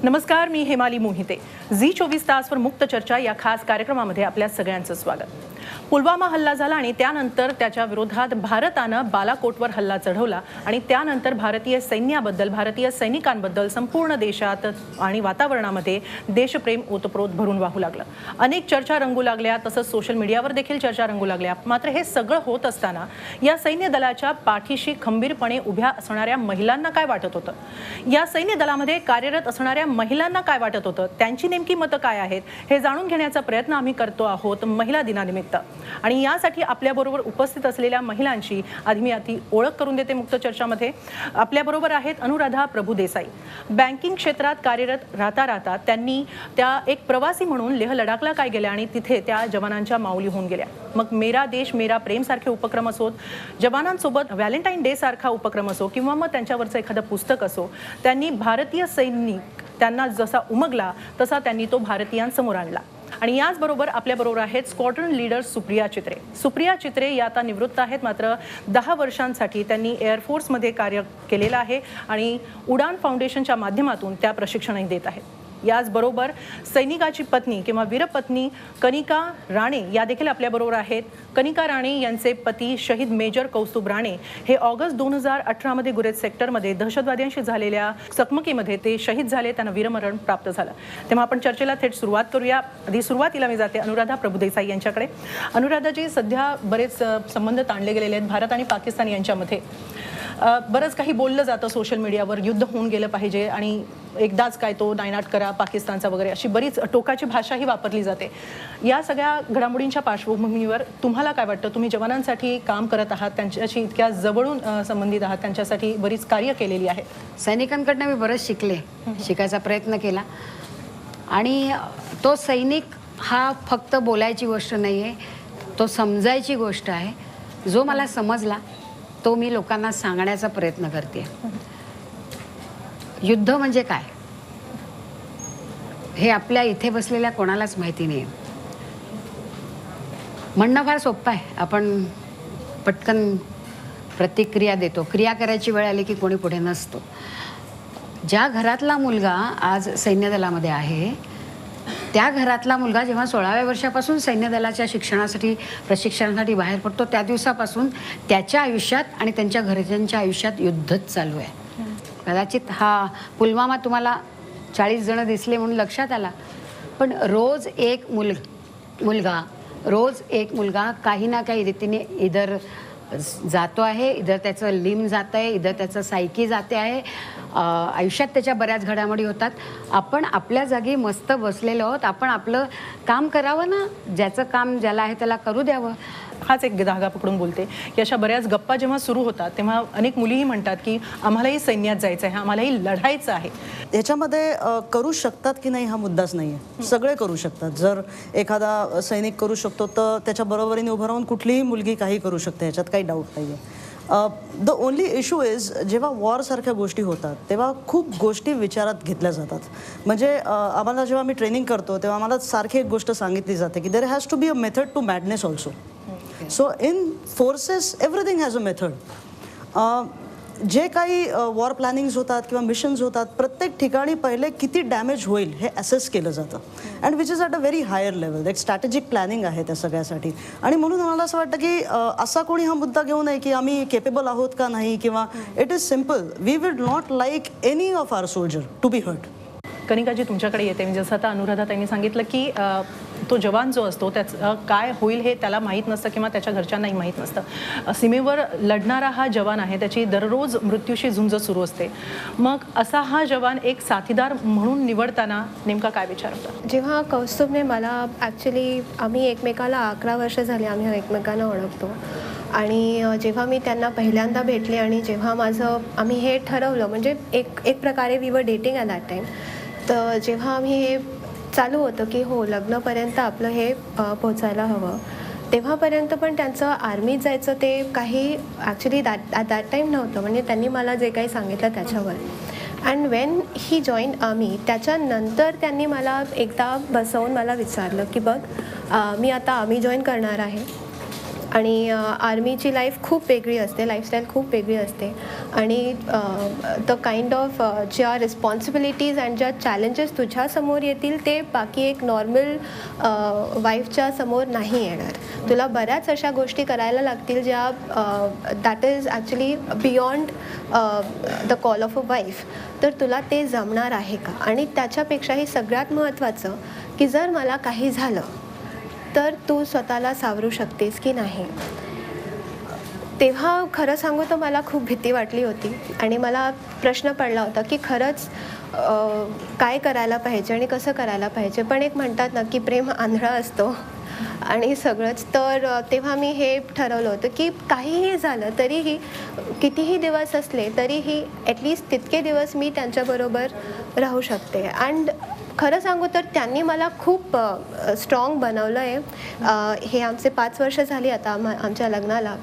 नमस्कार, मी हेमाली मोहिते. झी 24 तासवर मुक्त चर्चा या खास कार्यक्रमामध्ये आपल्या सगळ्यांचं स्वागत. पुलवामा हल्ला झाला आणि त्यानंतर त्याच्या विरोधात भारतानं बालाकोटवर हल्ला चढवला आणि त्यानंतर भारतीय सैन्याबद्दल, भारतीय सैनिकांबद्दल संपूर्ण देशात आणि वातावरणामध्ये देशप्रेम ओतप्रोत भरून वाहू लागलं. अनेक चर्चा रंगू लागल्या, तसंच सोशल मीडियावर देखील चर्चा रंगू लागल्या. मात्र हे सगळं होत असताना या सैन्य दलाच्या पाठीशी खंबीरपणे उभ्या असणाऱ्या महिलांना काय वाटत होतं? या सैन्य दलामध्ये कार्यरत असणाऱ्या महिलांना काय वाटत होतं? त्यांची नेमकी मतं काय आहेत हे जाणून घेण्याचा प्रयत्न आम्ही करतो आहोत महिला दिनानिमित्त. आणि यासाठी आपल्याबरोबर उपस्थित असलेल्या महिलांची आधी मी ओळख करून देते मुक्त चर्चामध्ये. आपल्याबरोबर आहेत अनुराधा प्रभुदेसाई. बँकिंग क्षेत्रात कार्यरत राहता त्यांनी त्या एक प्रवासी म्हणून लेह लडाखला काय गेल्या आणि तिथे त्या जवानांच्या माऊली होऊन गेल्या. मग मेरा देश मेरा प्रेम सारखे उपक्रम असोत, जवानांसोबत व्हॅलेंटाईन डे सारखा उपक्रम असो किंवा मग त्यांच्यावरचं एखादं पुस्तक असो, त्यांनी भारतीय सैनिक त्यांना जसा उमगला तसा त्यांनी तो भारतीयांसमोर आणला. आणि याचबरोबर आपल्याबरोबर आहेत स्क्वॉड्रन लीडर सुप्रिया चित्रे. सुप्रिया चित्रे या आता निवृत्त आहेत, मात्र 10 वर्षांसाठी त्यांनी एअरफोर्समध्ये कार्य केलेलं आहे आणि उडान फाउंडेशनच्या माध्यमातून त्या प्रशिक्षणही देत आहेत. याचबरोबर सैनिकाची पत्नी किंवा वीरपत्नी कनिका राणे या देखील आपल्याबरोबर आहेत. कनिका राणे यांचे पती शहीद मेजर कौस्तुभ राणे हे ऑगस्ट 2018 मध्ये गुरेज सेक्टरमध्ये दहशतवाद्यांशी झालेल्या चकमकीमध्ये ते शहीद झाले, त्यांना वीरमरण प्राप्त झालं. तेव्हा आपण चर्चेला थेट सुरुवात करूया. आधी सुरुवातीला मी जाते अनुराधा प्रभुदेसाई यांच्याकडे. अनुराधाजी, सध्या बरेच संबंध ताणले गेलेले आहेत भारत आणि पाकिस्तान यांच्यामध्ये. बरंच काही बोललं जातं सोशल मीडियावर, युद्ध होऊन गेलं पाहिजे आणि एकदाच काय तो नायनाट करा पाकिस्तानचा वगैरे, अशी बरीच टोकाची भाषाही वापरली जाते. या सगळ्या घडामोडींच्या पार्श्वभूमीवर तुम्हाला काय वाटतं? तुम्ही जवानांसाठी काम करत आहात, त्यांच्याशी इतक्या जवळून संबंधित आहात, त्यांच्यासाठी बरीच कार्य केलेली आहे. सैनिकांकडनं मी बरंच शिकायचा प्रयत्न केला. आणि तो सैनिक हा फक्त बोलायची गोष्ट नाही आहे, तो समजायची गोष्ट आहे. जो मला समजला तो मी लोकांना सांगण्याचा प्रयत्न करते. युद्ध म्हणजे काय हे आपल्या इथे बसलेल्या कोणालाच माहिती नाही. म्हणणं फार सोपं आहे, आपण पटकन प्रतिक्रिया देतो. क्रिया करायची वेळ आली की कोणी पुढे नसतो. ज्या घरातला मुलगा आज सैन्य दलामध्ये आहे, त्या घरातला मुलगा जेव्हा 16व्या वर्षापासून सैन्य दलाच्या प्रशिक्षणासाठी बाहेर पडतो, त्या दिवसापासून त्याच्या आयुष्यात आणि त्यांच्या घरच्यांच्या आयुष्यात युद्धच चालू आहे. कदाचित हा पुलवामा तुम्हाला 40 जण दिसले म्हणून लक्षात आला, पण रोज एक मुलगा काही ना काही रीतीने इधर जातो आहे, इधर त्याचं लिंब जातं आहे, इधर त्याचं सायकी जाते आहे. आयुष्यात त्याच्या बऱ्याच घडामोडी होतात. आपण आपल्या जागी मस्त बसलेलो आहोत. आपण आपलं काम करावं ना, ज्याचं काम ज्याला आहे त्याला करू द्यावं. हाच एक धागा पकडून बोलते की अशा बऱ्याच गप्पा जेव्हा सुरू होतात तेव्हा अनेक मुलीही म्हणतात की आम्हालाही सैन्यात जायचं आहे, आम्हालाही लढायचं आहे. याच्यामध्ये करू शकतात की नाही हा मुद्दाच नाही आहे. सगळे करू शकतात. जर एखादा सैनिक करू शकतो तर त्याच्या बरोबरीने उभं राहून कुठलीही मुलगी काही करू शकते, याच्यात काही डाऊट नाही आहे. द ओनली इश्यू इज जेव्हा वॉरसारख्या गोष्टी होतात तेव्हा खूप गोष्टी विचारात घेतल्या जातात. म्हणजे आम्हाला जेव्हा मी ट्रेनिंग करतो तेव्हा आम्हाला सारखी एक गोष्ट सांगितली जाते की there has to be a method to madness also. So in forces everything has a method. जे काही वॉर प्लॅनिंग्स होतात किंवा मिशन्स होतात, प्रत्येक ठिकाणी पहिले किती डॅमेज होईल हे असेस केलं जातं. And which is at a very higher level. एक स्ट्रॅटेजिक प्लॅनिंग आहे त्या सगळ्यासाठी. आणि म्हणून मला असं वाटतं की असा कोणी हा मुद्दा घेऊ नये की आम्ही केपेबल आहोत का नाही, किंवा it is simple, we would not like any of our soldier to be hurt. Kanikaji, तुमच्याकडे येते. म्हणजे जसं आता अनुराधा त्यांनी सांगितलं की तो जवान जो असतो त्याचं काय होईल हे त्याला माहीत नसतं किंवा त्याच्या घरच्यांनाही माहीत नसतं. सीमेवर लढणारा हा जवान आहे, त्याची दररोज मृत्यूशी झुंज सुरू असते. मग असा हा जवान एक साथीदार म्हणून निवडताना नेमका काय विचार होता? जेव्हा कौस्तुभने मला ॲक्च्युली आम्ही एकमेकाला 11 वर्ष झाली आम्ही एकमेकांना ओळखतो. आणि जेव्हा मी त्यांना पहिल्यांदा भेटले आणि जेव्हा आम्ही हे ठरवलं, म्हणजे एक प्रकारे we were dating at that time. तर जेव्हा आम्ही हे चालू होतं की हो लग्नापर्यंत आपलं हे पोचायला हवं, तेव्हापर्यंत पण त्यांचं आर्मीत जायचं ते काही ॲक्च्युली ॲट दॅट टाईम नव्हतं. म्हणजे त्यांनी मला जे काही सांगितलं त्याच्यावर. And when he join army, त्याच्यानंतर त्यांनी मला एकदा बसवून मला विचारलं की बघ, मी आता आर्मी जॉईन करणार आहे आणि आर्मीची लाईफ खूप वेगळी असते, लाईफस्टाईल खूप वेगळी असते आणि द काइंड ऑफ ज्या रिस्पॉन्सिबिलिटीज अँड ज्या चॅलेंजेस तुझ्यासमोर येतील ते बाकी एक नॉर्मल वाईफच्या समोर नाही येणार. तुला बऱ्याच अशा गोष्टी करायला लागतील ज्या that is actually beyond the call of a wife. तर तुला ते जमणार आहे का? आणि त्याच्यापेक्षाही सगळ्यात महत्त्वाचं की जर मला काही झालं तर तू स्वतःला सावरू शकतेस की नाही. तेव्हा खरं सांगू तर मला खूप भीती वाटली होती आणि मला प्रश्न पडला होता की खरंच काय करायला पाहिजे आणि कसं करायला पाहिजे. पण एक म्हणतात ना की प्रेम आंधळा असतो आणि सगळंच. तर तेव्हा मी हे ठरवलं होतं की काहीही झालं तरीही, कितीही दिवस असले तरीही ॲटलिस्ट तितके दिवस मी त्यांच्याबरोबर राहू शकते. अँड खरं सांगू तर त्यांनी मला खूप स्ट्रॉंग बनवलं आहे. हे आमचे 5 वर्ष झाली आता आमच्या लग्नाला.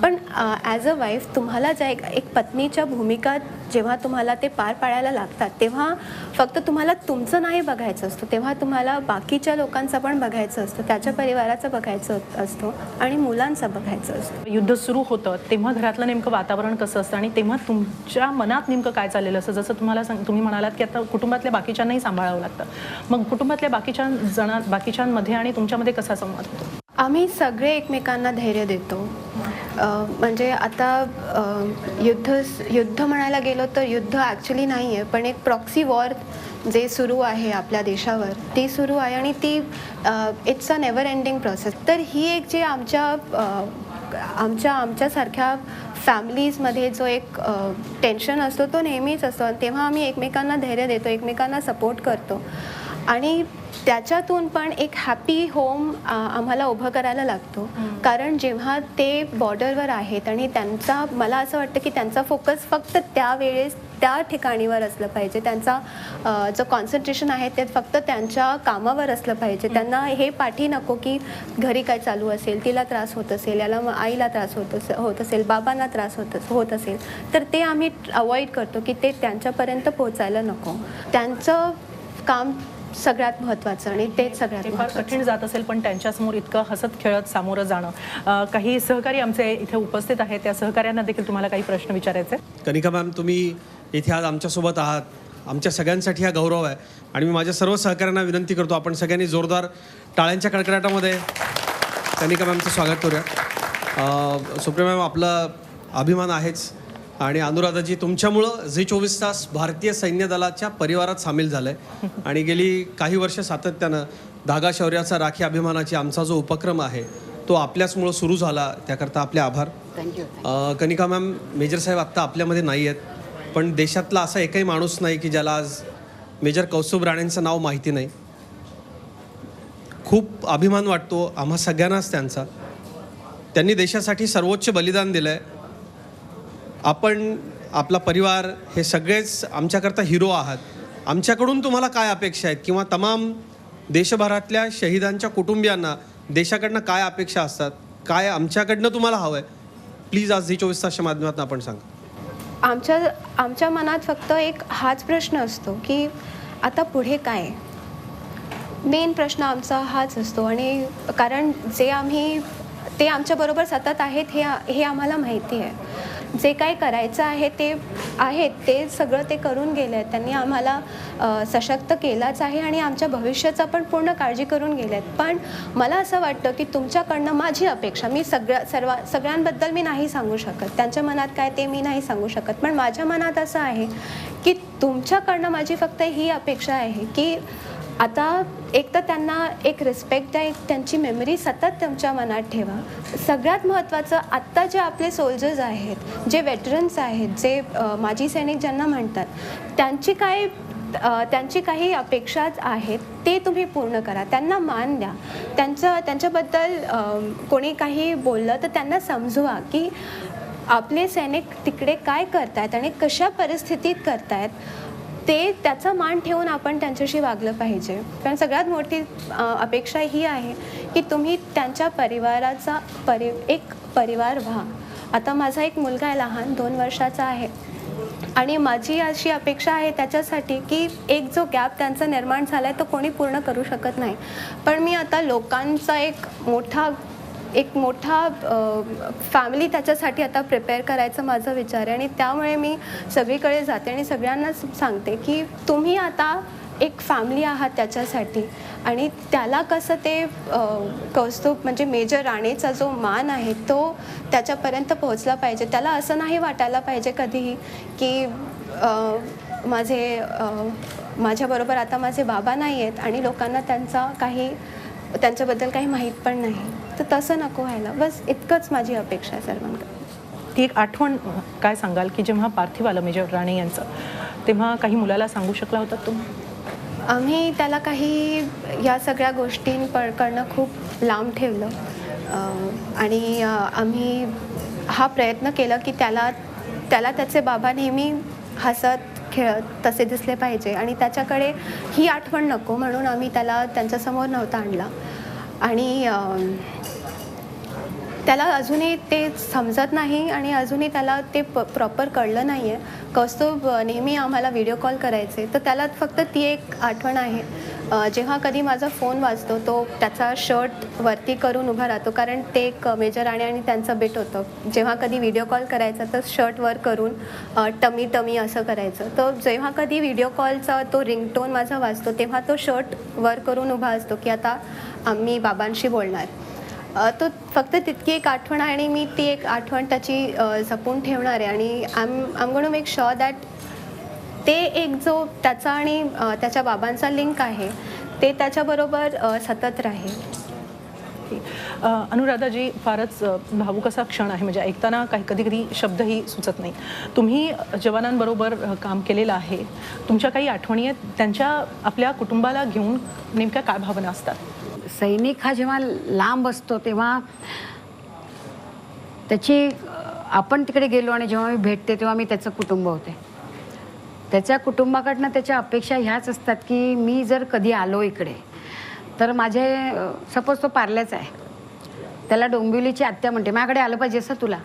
पण ॲज अ वाईफ तुम्हाला ज्या एक पत्नीच्या भूमिका जेव्हा तुम्हाला ते पार पाडायला लागतात तेव्हा फक्त तुम्हाला तुमचं नाही बघायचं असतं, तेव्हा तुम्हाला बाकीच्या लोकांचं पण बघायचं असतं, त्याच्या परिवाराचं बघायचं असतं आणि मुलांचं बघायचं असतं. युद्ध सुरू होतं तेव्हा घरातलं नेमकं वातावरण कसं असतं आणि तेव्हा तुमच्या मनात नेमकं काय चाललेलं असतं? जसं तुम्ही म्हणालात की आता कुटुंबातल्या बाकीच्यांनाही सांभाळावं लागतं. मग कुटुंबातल्या बाकीच्यांमध्ये आणि तुमच्यामध्ये कसा संवाद होतो? आम्ही सगळे एकमेकांना धैर्य देतो. म्हणजे आता युद्ध म्हणायला गेलो तर युद्ध ॲक्च्युली नाही आहे, पण एक प्रॉक्सी वॉर जे सुरू आहे आपल्या देशावर ती सुरू आहे आणि ती it's a never ending process. तर ही एक जे आमच्यासारख्या फॅमिलीजमध्ये जो एक टेन्शन असतो तो नेहमीच असतो. तेव्हा आम्ही एकमेकांना धैर्य देतो, एकमेकांना सपोर्ट करतो आणि त्याच्यातून पण एक हॅपी होम आम्हाला उभं करायला लागतो. कारण जेव्हा ते बॉर्डरवर आहेत आणि त्यांचा, मला असं वाटतं की त्यांचा फोकस फक्त त्यावेळेस त्या ठिकाणीवर असलं पाहिजे. त्यांचा जो कॉन्सन्ट्रेशन आहे ते फक्त त्यांच्या कामावर असलं पाहिजे. त्यांना हे पाठी नको की घरी काय चालू असेल, तिला त्रास होत असेल, याला आईला त्रास होत असेल, बाबांना त्रास होत असेल, तर ते आम्ही अवॉइड करतो की ते त्यांच्यापर्यंत पोहोचायला नको. त्यांचं काम सगळ्यात महत्त्वाचं आणि तेच सगळ्यात फार कठीण जात असेल, पण त्यांच्यासमोर इतकं हसत खेळत सामोरं जाणं. काही सहकारी आमचे इथे उपस्थित आहेत, त्या सहकाऱ्यांना देखील तुम्हाला काही प्रश्न विचारायचे. कनिका मॅम, तुम्ही इथे आज आमच्यासोबत आहात, आमच्या सगळ्यांसाठी हा गौरव आहे आणि मी माझ्या सर्व सहकाऱ्यांना विनंती करतो आपण सगळ्यांनी जोरदार टाळ्यांच्या कडकडाटामध्ये कनिका मॅमचं स्वागत करूया. सुप्रिया मॅम, आपला अभिमान आहेच आणि अनुराधाजी तुमच्यामुळं झी 24 तास भारतीय सैन्य दलाच्या परिवारात सामील झालं आहे आणि गेली काही वर्ष सातत्यानं धागा शौर्याचा राखी अभिमानाची आमचा जो उपक्रम आहे तो आपल्याचमुळं सुरू झाला, त्याकरता आपले आभार. थँक्यू. कनिका मॅम, मेजर साहेब आत्ता आपल्यामध्ये नाही आहेत, पण देशातला असा एकही माणूस नाही की ज्याला आज मेजर कौस्तुभ राणेंचं नाव माहिती नाही. खूप अभिमान वाटतो आम्हा सगळ्यांनाच त्यांचा. त्यांनी देशासाठी सर्वोच्च बलिदान दिलं आहे. आपण, आपला परिवार हे सगळेच आमच्याकरता हिरो आहात. आमच्याकडून तुम्हाला काय अपेक्षा आहेत किंवा तमाम देशभरातल्या शहीदांच्या कुटुंबियांना देशाकडनं काय अपेक्षा असतात, काय आमच्याकडनं तुम्हाला हवं आहे, प्लीज आज झी 24 तासच्या माध्यमातून आपण सांगा. आमच्या मनात फक्त एक हाच प्रश्न असतो की आता पुढे काय. मेन प्रश्न आमचा हाच असतो आणि कारण ते आमच्याबरोबर सतत आहेत हे आम्हाला माहिती आहे. जे काय करायचं आहे ते सगळं ते करून गेले आहेत. त्यांनी आम्हाला सशक्त केलाच आहे आणि आमच्या भविष्याचा पण पूर्ण काळजी करून गेले आहेत. पण मला असं वाटतं की तुमच्याकडनं माझी अपेक्षा, मी सगळ्यांबद्दल मी नाही सांगू शकत, त्यांच्या मनात काय ते मी नाही सांगू शकत, पण माझ्या मनात असं आहे की तुमच्याकडनं माझी फक्त ही अपेक्षा आहे की आता एक तर त्यांना एक रिस्पेक्ट द्या, एक त्यांची मेमरी सतत तुमच्या मनात ठेवा. सगळ्यात महत्त्वाचं, आत्ता जे आपले सोल्जर्स आहेत, जे वेटरन्स आहेत, जे माजी सैनिक ज्यांना म्हणतात, त्यांची काही अपेक्षा आहेत ते तुम्ही पूर्ण करा. त्यांना मान द्या. त्यांच्याबद्दल कोणी काही बोललं तर त्यांना समजवा की आपले सैनिक तिकडे काय करतायत आणि कशा परिस्थितीत करतायत, त्याचा मान ठेवून आपण त्यांच्याशी वागलं पाहिजे. कारण सगळ्यात मोठी अपेक्षा ही आहे की तुम्ही त्यांच्या परिवाराचा एक परिवार व्हा. आता माझा एक मुलगा आहे, लहान 2 वर्षाचा आहे आणि माझी अशी अपेक्षा आहे त्याच्यासाठी की एक जो गॅप त्यांचा निर्माण झाला आहे तो कोणी पूर्ण करू शकत नाही. पण मी आता लोकांचा एक मोठा एक मोठा फॅमिली त्याच्यासाठी आता प्रिपेअर करायचं माझा विचार आहे. आणि त्यामुळे मी सगळीकडे जाते आणि सगळ्यांनाच सांगते की तुम्ही आता एक फॅमिली आहात त्याच्यासाठी. आणि त्याला कसं ते कौस्तुभ म्हणजे मेजर राणेचा जो मान आहे तो त्याच्यापर्यंत पोहोचला पाहिजे. त्याला असं नाही वाटायला पाहिजे कधीही की माझ्याबरोबर आता माझे बाबा नाही आहेत आणि लोकांना त्यांच्याबद्दल काही माहीत पण नाही. तर तसं नको व्हायला. बस इतकंच माझी अपेक्षा आहे सर्वांकडे. ती एक आठवण काय सांगाल की जेव्हा पार्थिव आलं मेजर राणे यांचं, तेव्हा काही मुलाला सांगू शकला होता तुम्ही? आम्ही त्याला काही या सगळ्या गोष्टींकडनं खूप लांब ठेवलं. आणि आम्ही हा प्रयत्न केला की त्याला त्याचे बाबा नेहमी हसत खेळत तसे दिसले पाहिजे आणि त्याच्याकडे ही आठवण नको म्हणून आम्ही त्याला त्यांच्यासमोर नव्हता आणला. आणि त्याला अजूनही ते समजत नाही आणि अजूनही त्याला ते प्रॉपर कळलं नाही आहे. कौस्तुभ नेहमी आम्हाला व्हिडिओ कॉल करायचे, तर त्याला फक्त ती एक आठवण आहे. जेव्हा कधी माझा फोन वाजतो तो त्याचा शर्ट वरती करून उभा राहतो, कारण ते एक मेजर राणे आणि त्यांचं बेट होतं. जेव्हा कधी व्हिडिओ कॉल करायचा तर शर्ट वर करून टमी टमी असं करायचं. तर जेव्हा कधी व्हिडिओ कॉलचा तो रिंगटोन माझा वाजतो तेव्हा तो शर्ट वर करून उभा असतो की आता आम्ही बाबांशी बोलणार. तो फक्त तितकी एक आठवण आहे आणि मी ती एक आठवण त्याची जपून ठेवणार आहे. आणि I gonna make sure that ते एक जो त्याचा आणि त्याच्या बाबांचा लिंक आहे ते त्याच्याबरोबर सतत राहील. अनुराधाजी, फारच भावूक असा क्षण आहे. म्हणजे ऐकताना कधी कधी शब्दही सुचत नाही. तुम्ही जवानांबरोबर काम केलेलं आहे, तुमच्या काही आठवणी आहेत त्यांच्या? आपल्या कुटुंबाला घेऊन नेमक्या काय भावना असतात? सैनिक हा जेव्हा लांब असतो तेव्हा त्याची आपण तिकडे गेलो आणि जेव्हा मी भेटते तेव्हा मी त्याचं कुटुंब होते. त्याच्या कुटुंबाकडनं त्याच्या अपेक्षा ह्याच असतात की मी जर कधी आलो इकडे तर माझे सपोज तो पार्ल्याचा आहे, त्याला डोंबिवलीची आत्या म्हणते माझ्याकडे आलं पाहिजे असं तुला.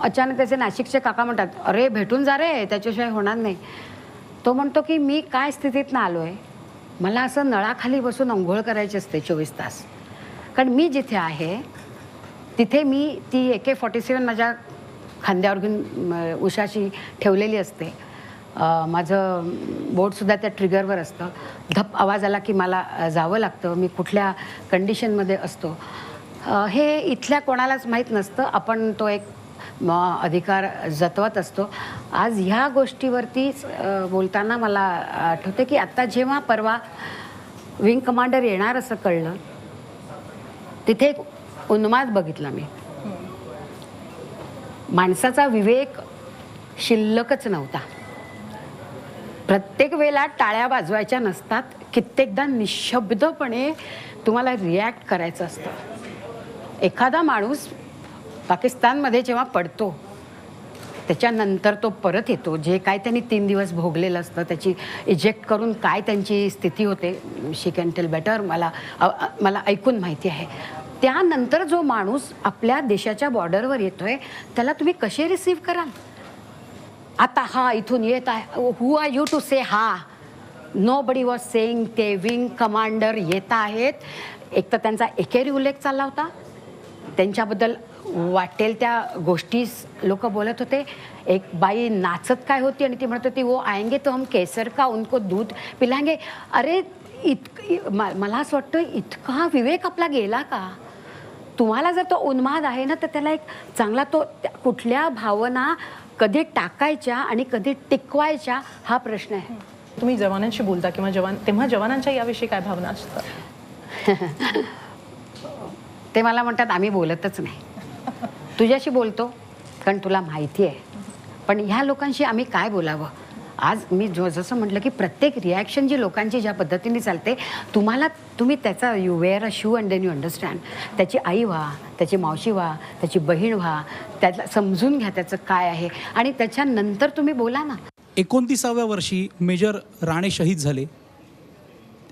अचानक त्याचे नाशिकचे काका म्हणतात अरे भेटून जा रे, त्याच्याशिवाय होणार नाही. तो म्हणतो की मी काय स्थितीत ना आलो आहे, मला असं नळाखाली बसून अंघोळ करायची असते 24 तास. कारण मी जिथे आहे तिथे मी ती AK-47 माझ्या खांद्यावर घेऊन उशाशी ठेवलेली असते. माझं बोटसुद्धा त्या ट्रिगरवर असतं. धप आवाज आला की मला जावं लागतं. मी कुठल्या कंडिशनमध्ये असतो हे इथल्या कोणालाच माहीत नसतं. आपण तो एक अधिकार जतवत असतो. आज ह्या गोष्टीवरतीच बोलताना मला आठवते की आता जेव्हा परवा विंग कमांडर येणार असं कळलं तिथे एक उन्माद बघितला मी. माणसाचा विवेक शिल्लकच नव्हता. प्रत्येक वेळेला टाळ्या वाजवायच्या नसतात, कित्येकदा निशब्दपणे तुम्हाला रिॲक्ट करायचं असतं. एखादा माणूस पाकिस्तानमध्ये जेव्हा पडतो त्याच्यानंतर तो परत येतो, जे काय त्यांनी 3 दिवस भोगलेलं असतं त्याची इजेक्ट करून काय त्यांची स्थिती होते शी कॅन टेल बेटर. मला ऐकून माहिती आहे. त्यानंतर जो माणूस आपल्या देशाच्या बॉर्डरवर येतोय त्याला तुम्ही कसे रिसीव्ह कराल? आता हा इथून येत आहे, हु आर यू टू से हा? नो बडी वॉज सेईंग ते विंग कमांडर येत आहेत. एक तर त्यांचा एकेरी उल्लेख चालला होता, त्यांच्याबद्दल वाटेल त्या गोष्टी लोक बोलत होते. एक बाई नाचत काय होती आणि ती म्हणत होती वो आएंगे तो हम केसर का उनको दूध पिलाएंगे. अरे मला असं वाटतं इतका विवेक आपला गेला का? तुम्हाला जर तो उन्माद आहे ना तर त्याला एक चांगला तो कुठल्या भावना कधी टाकायच्या आणि कधी टिकवायच्या हा प्रश्न आहे. तुम्ही जवानांशी बोलता किंवा तेव्हा जवानांच्या याविषयी काय भावना असतात? ते मला म्हणतात आम्ही बोलतच नाही. तुझ्याशी बोलतो कारण तुला माहिती आहे, पण ह्या लोकांशी आम्ही काय बोलावं? आज मी जसं म्हटलं की प्रत्येक रिॲक्शन जी लोकांची ज्या पद्धतीने चालते, तुम्ही त्याचा you wear a shoe and then you understand. त्याची आई व्हा, त्याची मावशी व्हा, त्याची बहीण व्हा, त्याला समजून घ्या त्याचं काय आहे आणि त्याच्यानंतर तुम्ही बोला ना. 29व्या वर्षी मेजर राणे शहीद झाले.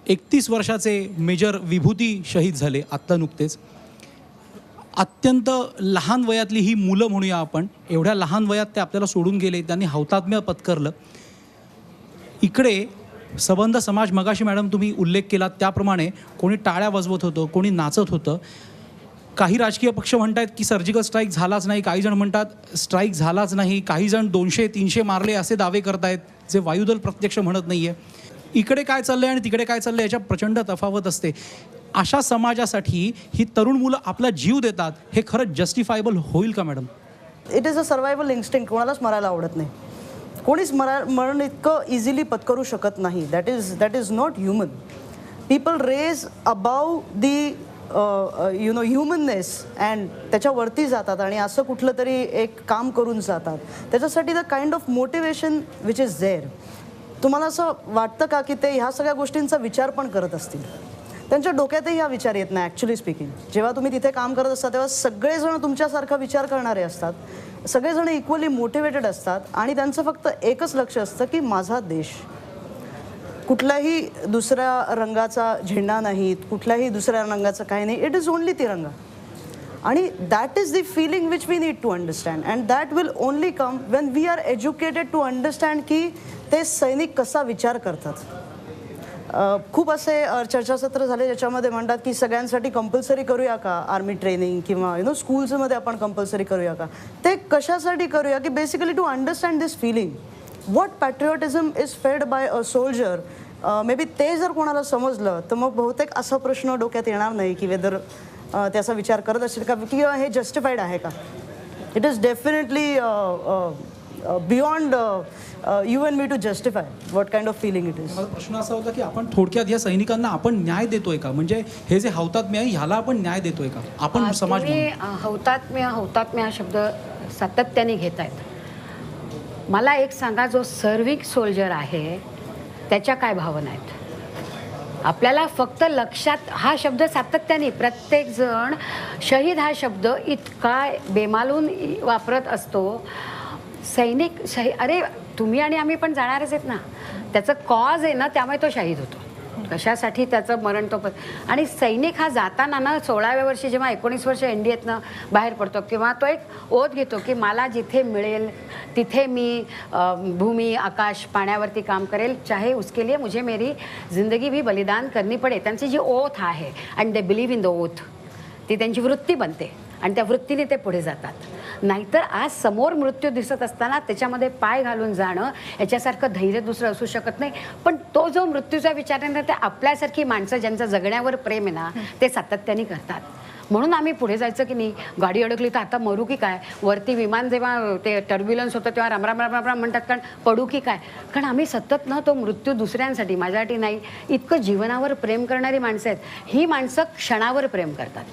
31 वर्षाचे मेजर विभूती शहीद झाले आत्ता नुकतेच. अत्यंत लहान वयातली ही मुलं म्हणूया आपण, एवढ्या लहान वयात ते आपल्याला सोडून गेले, त्यांनी हौतात्म्य पत्करलं. इकडे सबंध समाज, मगाशी मॅडम तुम्ही उल्लेख केला त्याप्रमाणे कोणी टाळ्या वाजवत होतं, कोणी नाचत होतं. काही राजकीय पक्ष म्हणतात की सर्जिकल स्ट्राईक झालाच नाही, काही जण म्हणतात स्ट्राईक झालाच नाही, काही जण 200-300 मारले असे दावे करतायत जे वायुदल प्रत्यक्ष म्हणत नाही आहे. इकडे काय चाललंय आणि तिकडे काय चाललंय याच्या प्रचंड तफावत असते. अशा समाजासाठी ही तरुण मुलं आपला जीव देतात, हे खरंच जस्टिफायबल होईल का madam? It is a survival instinct. कोणालाच मरायला आवडत नाही. कोणीच मरण इतकं इझिली पत्करू शकत नाही. That is not human. People rise above the humanness and त्याच्यावरती जातात आणि असं कुठलं तरी एक काम करून जातात. त्याच्यासाठी the kind of motivation which is there. तुम्हाला असं वाटतं का की ते ह्या सगळ्या गोष्टींचा विचार पण करत असतील? त्यांच्या डोक्यातही हा विचार येत नाही. ॲक्च्युली स्पीकिंग, जेव्हा तुम्ही तिथे काम करत असता तेव्हा सगळेजण तुमच्यासारखा विचार करणारे असतात, सगळेजण इक्वली मोटिवेटेड असतात आणि त्यांचं फक्त एकच लक्ष असतं की माझा देश. कुठल्याही दुसऱ्या रंगाचा झेंडा नाहीत, कुठल्याही दुसऱ्या रंगाचं काही नाही. It is only Tiranga. आणि that is the feeling which we need to understand and that will only come when we are educated to understand की ते सैनिक कसा विचार करतात. खूप असे चर्चासत्र झाले ज्याच्यामध्ये म्हणतात की सगळ्यांसाठी कंपल्सरी करूया का आर्मी ट्रेनिंग किंवा स्कूल्समध्ये आपण कंपल्सरी करूया का. ते कशासाठी करूया की basically to understand this feeling. What patriotism is fed by a soldier. May be ते जर कोणाला समजलं तर मग बहुतेक असा प्रश्न डोक्यात येणार नाही की वेदर त्याचा विचार करत असेल का किंवा हे जस्टिफाईड आहे का. It is definitely beyond you and me to justify what kind of feeling it is. माझा प्रश्न असा होता की आपण थोडक्यात या सैनिकांना आपण न्याय देतोय का? म्हणजे हे जे हौतात्म्य आहे ह्याला आपण न्याय देतोय का आपण समाज तुम्ही हौतात्म्य हा शब्द सातत्याने घेतायत. मला एक सांगा, जो सर्व्हिंग सोल्जर आहे त्याच्या काय भावना आहेत? आपल्याला फक्त लक्षात हा शब्द सातत्याने प्रत्येकजण शहीद हा शब्द इतका बेमालून वापरत असतो. सैनिक अरे तुम्ही आणि आम्ही पण जाणारच आहेत ना. त्याचं कॉज आहे ना, त्यामुळे तो शहीद होतो. कशासाठी त्याचं मरण तो आणि सैनिक हा जाताना ना 16व्या वर्षी जेव्हा 19 वर्ष NDAतनं बाहेर पडतो किंवा तो एक ओथ घेतो की मला जिथे मिळेल तिथे मी भूमी आकाश पाण्यावरती काम करेल, चाहे उसके लिए मुझे मेरी जिंदगी भी बलिदान करनी पडे. त्यांची जी ओथ आहे and they believe in the oath, ती त्यांची वृत्ती बनते आणि त्या वृत्तीने ते पुढे जातात. नाहीतर आज समोर मृत्यू दिसत असताना त्याच्यामध्ये पाय घालून जाणं याच्यासारखं धैर्य दुसरं असू शकत नाही. पण तो जो मृत्यूचा विचार आहे ना, ते आपल्यासारखी माणसं ज्यांचं जगण्यावर प्रेम आहे ना, ते सातत्याने करतात. म्हणून आम्ही पुढे जायचं की नाही, गाडी अडकली तर आता मरू की काय, वरती विमान जेव्हा ते टर्ब्युलन्स होतं तेव्हा राम राम राम राम म्हणतात, कारण पडू की काय. कारण आम्ही सतत ना तो मृत्यू दुसऱ्यांसाठी, माझ्यासाठी नाही, इतकं जीवनावर प्रेम करणारी माणसं आहेत. ही माणसं क्षणावर प्रेम करतात.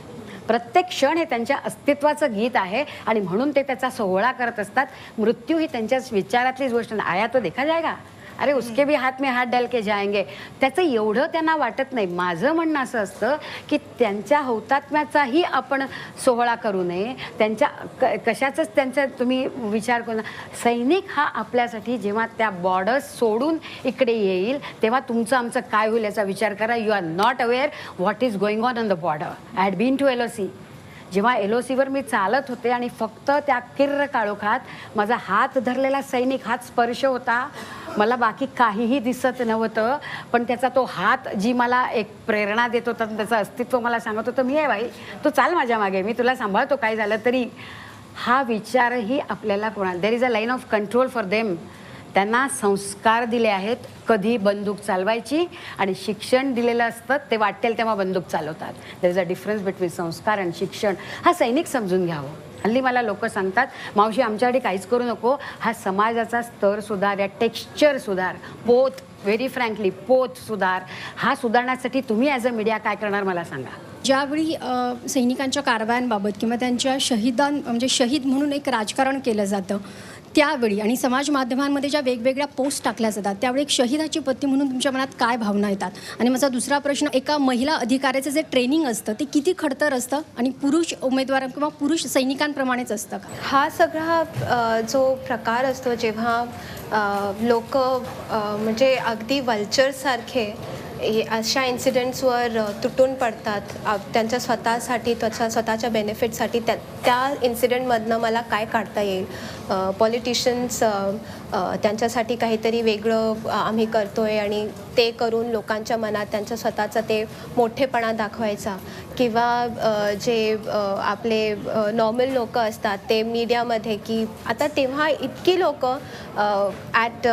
प्रत्येक क्षण हे त्यांच्या अस्तित्वाचं गीत आहे आणि म्हणून ते त्याचा सोहळा करत असतात. मृत्यू ही त्यांच्या विचारातलीच गोष्ट नाही. आया तो देखा जाएगा, अरे उसके भी हात में हात डाल के जाएंगे, त्याचं एवढं त्यांना वाटत नाही. माझं म्हणणं असं असतं की त्यांच्या हौतात्म्याचाही आपण सोहळा करू नये. त्यांच्या कशाचंच त्यांचा तुम्ही विचार करू नका. सैनिक हा आपल्यासाठी जेव्हा त्या बॉर्डर्स सोडून इकडे येईल तेव्हा तुमचं आमचं काय होईल याचा विचार करा. You are not aware what is going on the border. I had been to LOC. जेव्हा LOCवर मी चालत होते आणि फक्त त्या किर्र काळोखात माझा हात धरलेला सैनिक, हात स्पर्श होता, मला बाकी काहीही दिसत नव्हतं, पण त्याचा तो हात जी मला एक प्रेरणा देत होता, त्याचं अस्तित्व मला सांगत होतं, मी आहे बाई, तू चाल माझ्या मागे, मी तुला सांभाळतो काय झालं तरी. हा विचारही आपल्याला कोणा, देर is a line of control for them. त्यांना संस्कार दिले आहेत कधी बंदूक चालवायची, आणि शिक्षण दिलेलं असतं ते वाटेल तेव्हा बंदूक चालवतात. देर इज अ डिफरन्स बिटवीन संस्कार आणि शिक्षण. हा सैनिक समजून घ्यावं. हल्ली मला लोक सांगतात, मावशी आमच्यासाठी काहीच करू नको, हा समाजाचा स्तर सुधार, या टेक्स्चर सुधार, पोत, व्हेरी फ्रँकली पोत सुधार. हा सुधारण्यासाठी तुम्ही ॲज अ मीडिया काय करणार मला सांगा. ज्यावेळी सैनिकांच्या कारवायांबाबत किंवा त्यांच्या म्हणजे शहीद म्हणून एक राजकारण केलं जातं त्यावेळी, आणि समाज माध्यमांमध्ये ज्या वेगवेगळ्या पोस्ट टाकल्या जातात त्यावेळी एक शहीदाची पत्नी म्हणून तुमच्या मनात काय भावना येतात? आणि माझा दुसरा प्रश्न, एका महिला अधिकाऱ्याचं जे ट्रेनिंग असतं ते किती खडतर असतं आणि पुरुष उमेदवार किंवा पुरुष सैनिकांप्रमाणेच असतं का? हा सगळा जो प्रकार असतो जेव्हा लोक म्हणजे अगदी वल्चरसारखे अशा इन्सिडेंट्सवर तुटून पडतात त्यांच्या स्वतःसाठी स्वतःच्या बेनिफिटसाठी त्या इन्सिडेंटमधनं मला काय काढता येईल. पॉलिटिशियन्स त्यांच्यासाठी काहीतरी वेगळं आम्ही करतो आहे आणि ते करून लोकांच्या मनात त्यांच्या स्वतःचा ते मोठेपणा दाखवायचा, किंवा जे आपले नॉर्मल लोक असतात ते मीडियामध्ये, की आता तेव्हा इतकी लोक ॲट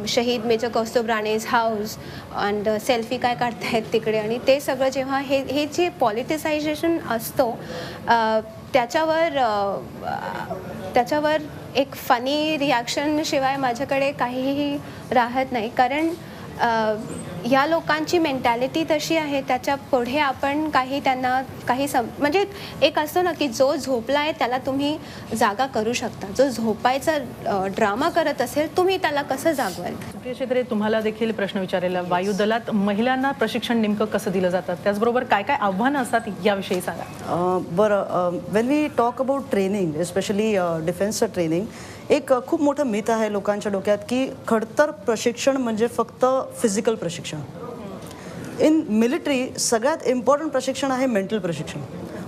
शहीद major Kaustubh Rane's house and selfie काय काढतायत तिकडे, आणि ते सगळं जेव्हा हे जे पॉलिटिसायझेशन असतो त्याच्यावर एक फनी रिॲक्शन शिवाय माझ्याकडे काहीही राहत नाही. कारण ह्या लोकांची मेंटॅलिटी तशी आहे, त्याच्या पुढे आपण त्यांना म्हणजे एक असतो ना की जो झोपला आहे त्याला तुम्ही जागा करू शकता, जो झोपायचा ड्रामा करत असेल तुम्ही त्याला कसं जागवाल. सुप्रिया छेत्रे, तुम्हाला देखील प्रश्न विचारायला, वायुदलात महिलांना प्रशिक्षण नेमकं कसं दिलं जातं, त्याचबरोबर काय काय आव्हानं असतात याविषयी सांगा. बरं, when we talk about training, especially डिफेन्सचं ट्रेनिंग, एक खूप मोठं मिथ आहे लोकांच्या डोक्यात की खडतर प्रशिक्षण म्हणजे फक्त फिजिकल प्रशिक्षण. इन मिलिटरी सगळ्यात इम्पॉर्टंट प्रशिक्षण आहे मेंटल प्रशिक्षण.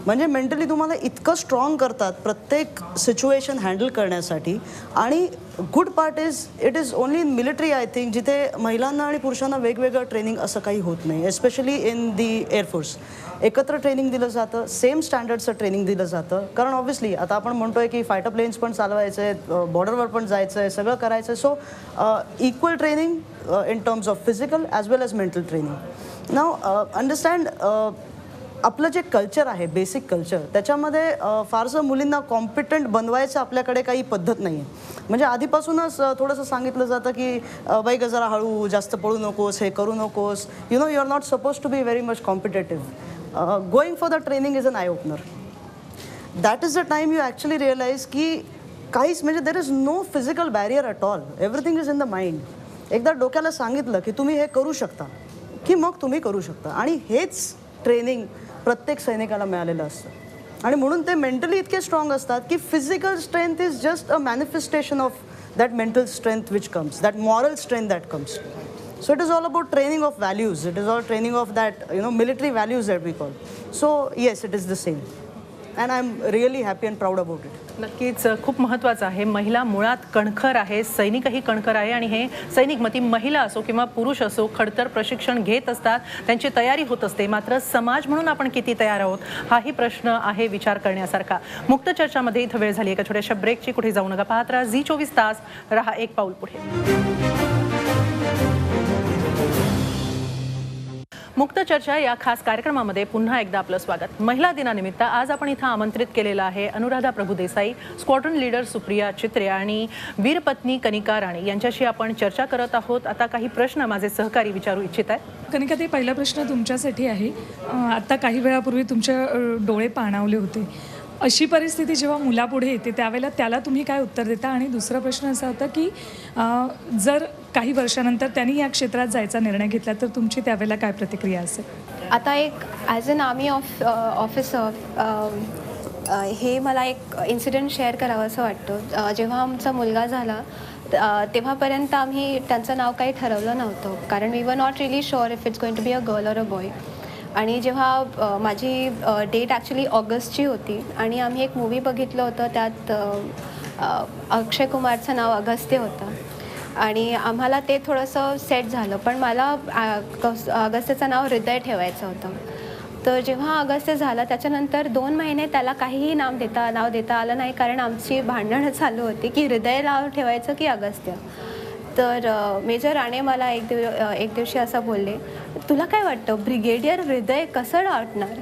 म्हणजे मेंटली तुम्हाला इतकं स्ट्रॉंग करतात प्रत्येक सिच्युएशन हँडल करण्यासाठी. आणि good part it is only in military I think जिथे महिलांना आणि पुरुषांना वेगवेगळं ट्रेनिंग असं काही होत नाही. एस्पेशली इन दी एअरफोर्स एकत्र ट्रेनिंग दिलं जातं, सेम स्टँडर्डचं ट्रेनिंग दिलं जातं. कारण ऑब्व्हियसली आता आपण म्हणतोय की फायटर प्लेन्स पण चालवायचे आहेत, बॉर्डरवर पण जायचं आहे, सगळं करायचं आहे. So equal training in terms of physical as well as mental training. Now understand, आपलं जे कल्चर आहे, बेसिक कल्चर, त्याच्यामध्ये फारसं मुलींना कॉम्पिटंट बनवायचं आपल्याकडे काही पद्धत नाही आहे. म्हणजे आधीपासूनच थोडंसं सांगितलं जातं की बाई ग जरा हळू, जास्त पळू नकोस, हे करू नकोस, you are not suppose to be very much competitive. Going for the training is an eye opener. That is the time you actually realize की काहीच म्हणजे there is no physical barrier at all, everything is in the mind. एकदा डोक्याला सांगितलं की तुम्ही हे करू शकता की मग तुम्ही करू शकता. आणि हेच ट्रेनिंग प्रत्येक सैनिकाला मिळालेलं असतं. आणि म्हणून ते मेंटली इतके स्ट्रॉंग असतात की physical strength is just a manifestation of that mental strength which comes, that moral strength that comes. So it is all about training of values. It is all training of that, military values that we call. So yes, it is the same. And I'm really happy and proud about it. नक्कीच खूप महत्त्वाचं आहे. महिला मुळात कणखर आहे, सैनिकही कणखर आहे, आणि हे सैनिक, मग ती महिला असो किंवा पुरुष असो, खडतर प्रशिक्षण घेत असतात, त्यांची तयारी होत असते. मात्र समाज म्हणून आपण किती तयार आहोत हाही प्रश्न आहे विचार करण्यासारखा. मुक्त चर्चामध्ये इथं वेळ झाली एका छोट्याशा ब्रेकची. कुठे जाऊ नका, पाहत राहा झी 24 तास, रहा एक पाऊल पुढे. मुक्त चर्चा या खास कार्यक्रमामध्ये पुन्हा एकदा आपलं स्वागत. महिला दिनानिमित्त आज आपण इथं आमंत्रित केलेलं आहे अनुराधा प्रभुदेसाई, स्क्वॉड्रन लीडर सुप्रिया छेत्रे आणि वीरपत्नी कनिका राणे यांच्याशी आपण चर्चा करत आहोत. आता काही प्रश्न माझे सहकारी विचारू इच्छित आहेत. कनिका, ते पहिला प्रश्न तुमच्यासाठी आहे. आत्ता काही वेळापूर्वी तुमचे डोळे पाणावले होते. अशी परिस्थिती जेव्हा मुलापुढे येते त्यावेळेला त्याला तुम्ही काय उत्तर देता? आणि दुसरा प्रश्न असा होता की जर काही वर्षानंतर त्यांनी या क्षेत्रात जायचा निर्णय घेतला तर तुमची त्यावेळेला काय प्रतिक्रिया असेल? आता एक ॲज अन आर्मी ऑफिसर हे मला एक इन्सिडेंट शेअर करावं असं वाटतं. जेव्हा आमचा मुलगा झाला तेव्हापर्यंत आम्ही त्यांचं नाव काही ठरवलं नव्हतं, कारण we were not really sure if it's going to be a girl or a boy. आणि जेव्हा माझी डेट ॲक्च्युली ऑगस्टची होती आणि आम्ही एक मूवी बघितलं होतं, त्यात अक्षय कुमारचं नाव अगस्त्य होतं आणि आम्हाला ते थोडंसं सेट झालं. पण मला अगस्त्यचं नाव हृदय ठेवायचं होतं. तर जेव्हा अगस्त्य झाला त्याच्यानंतर 2 महिने त्याला काहीही नाव देता आलं नाही, कारण आमची भांडणं चालू होती की हृदय नाव ठेवायचं की अगस्त्य. तर मेजर राणे मला एक दिवशी असं बोलले, तुला काय वाटतं ब्रिगेडियर हृदय कसं वाटणार,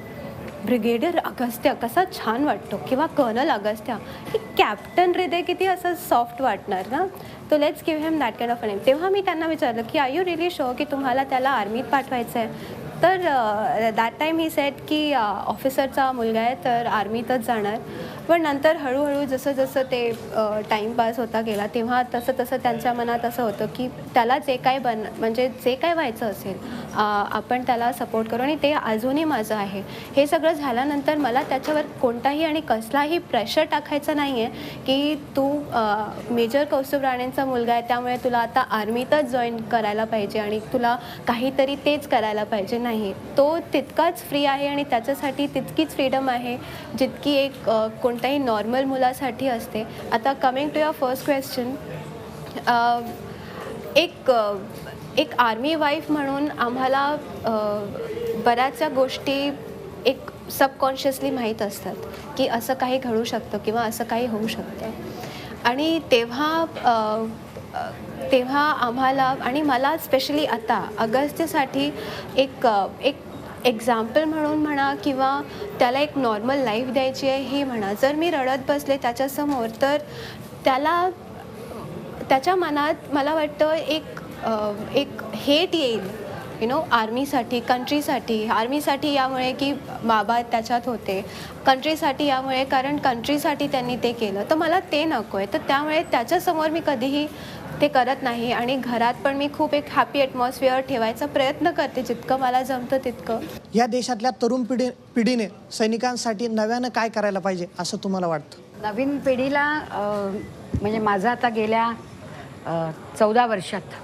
ब्रिगेडियर अगस्त्य कसा छान वाटतो, किंवा कर्नल अगस्त्य, की कॅप्टन हृदय किती असं सॉफ्ट वाटणार ना. तो let's give him that kind of a name. तेव्हा मी त्यांना विचारलं की आर यू रिअली शुअर की तुम्हाला त्याला आर्मीत पाठवायचं आहे? तर दॅट टाईम ही सेट की ऑफिसरचा मुलगा आहे तर आर्मीतच जाणार. पण नंतर हळूहळू जसं जसं ते टाईमपास होता गेला तेव्हा तसं तसं त्यांच्या मनात असं होतं की त्याला जे काय म्हणजे जे काय व्हायचं असेल आपण त्याला सपोर्ट करू, आणि ते अजूनही माझं आहे. हे सगळं झाल्यानंतर मला त्याच्यावर कोणताही आणि कसलाही प्रेशर टाकायचं नाही आहे की तू मेजर कौस्तुभ राणेंचा मुलगा आहे त्यामुळे तुला आता आर्मीतच जॉईन करायला पाहिजे आणि तुला काहीतरी तेच करायला पाहिजे. नाही, तो तितकाच फ्री आहे आणि त्याच्यासाठी तितकीच फ्रीडम आहे जितकी एक कोणत्याही नॉर्मल मुलासाठी असते. आता coming to your first question, एक आर्मी वाईफ म्हणून आम्हाला बऱ्याचशा गोष्टी एक सबकॉन्शियसली माहीत असतात की असं काही घडू शकतं किंवा असं काही होऊ शकतं. आणि तेव्हा आम्हाला आणि मला स्पेशली आता अगस्त्यसाठी एक एक्झाम्पल म्हणून म्हणा किंवा त्याला एक नॉर्मल लाईफ द्यायची आहे हे म्हणा, जर मी रडत बसले त्याच्यासमोर तर त्याच्या मनात मला वाटतं एक हेट येईल आर्मीसाठी, कंट्रीसाठी. आर्मीसाठी यामुळे की बाबा त्याच्यात होते, कंट्रीसाठी यामुळे कारण कंट्रीसाठी त्यांनी ते केलं, तर मला ते नको आहे. तर त्यामुळे त्याच्यासमोर मी कधीही ते करत नाही. आणि घरात पण मी खूप एक हॅपी ॲटमॉस्फिअर ठेवायचा प्रयत्न करते जितकं मला जमतं तितकं. या देशातल्या तरुण पिढीने सैनिकांसाठी नव्यानं काय करायला पाहिजे असं तुम्हाला वाटतं? नवीन पिढीला म्हणजे माझं आता गेल्या 14 वर्षात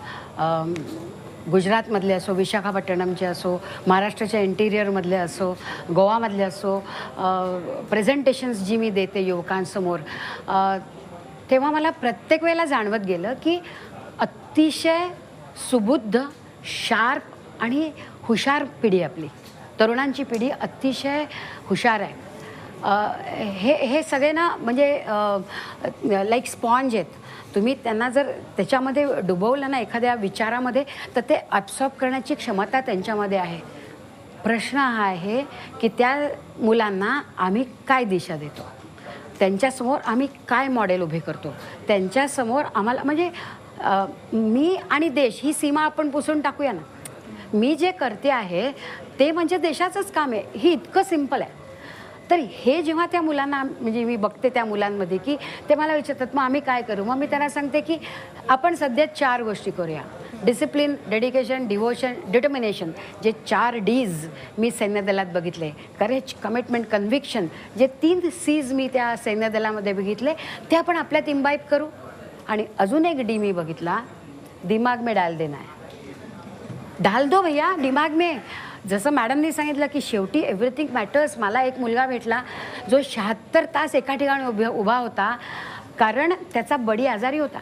गुजरातमधले असो, विशाखापट्टणमचे असो, महाराष्ट्राच्या इंटिरियरमधले असो, गोवामधले असो, प्रेझेंटेशन्स जी मी देते युवकांसमोर, तेव्हा मला प्रत्येक वेळेला जाणवत गेलं की अतिशय सुबुद्ध, शार्प आणि हुशार पिढी आपली, तरुणांची पिढी अतिशय हुशार आहे. हे सगळे ना म्हणजे लाईक स्पॉन्ज आहेत. तुम्ही त्यांना जर त्याच्यामध्ये डुबवलं ना एखाद्या विचारामध्ये तर ते ॲब्सॉर्ब करण्याची क्षमता त्यांच्यामध्ये आहे. प्रश्न हा आहे की त्या मुलांना आम्ही काय दिशा देतो, त्यांच्यासमोर आम्ही काय मॉडेल उभे करतो, त्यांच्यासमोर आम्हाला म्हणजे मी आणि देश ही सीमा आपण पुसून टाकूया ना. मी जे करते आहे ते म्हणजे देशाचंच काम आहे, ही इतकं सिम्पल आहे. तर हे जेव्हा त्या मुलांना म्हणजे मी बघते त्या मुलांमध्ये की ते मला विचारतात मग आम्ही काय करू, मग मी त्यांना सांगते की आपण सध्या 4 गोष्टी करूया. डिसिप्लिन, डेडिकेशन, डिव्होशन, डिटर्मिनेशन, जे 4 Ds मी सैन्यदलात बघितले. करेज, कमिटमेंट, कन्व्हिक्शन, जे 3 Cs मी त्या सैन्यदलामध्ये बघितले ते आपण आपल्यात इम्बाईब करू. आणि अजून एक D मी बघितला, दिमाग में डाल देना है. डाल दो भैया दिमाग में. जसं मॅडमनी सांगितलं की शेवटी एव्हरीथिंग मॅटर्स. मला एक मुलगा भेटला जो 76 तास एका ठिकाणी उभा होता कारण त्याचा बडी आजारी होता.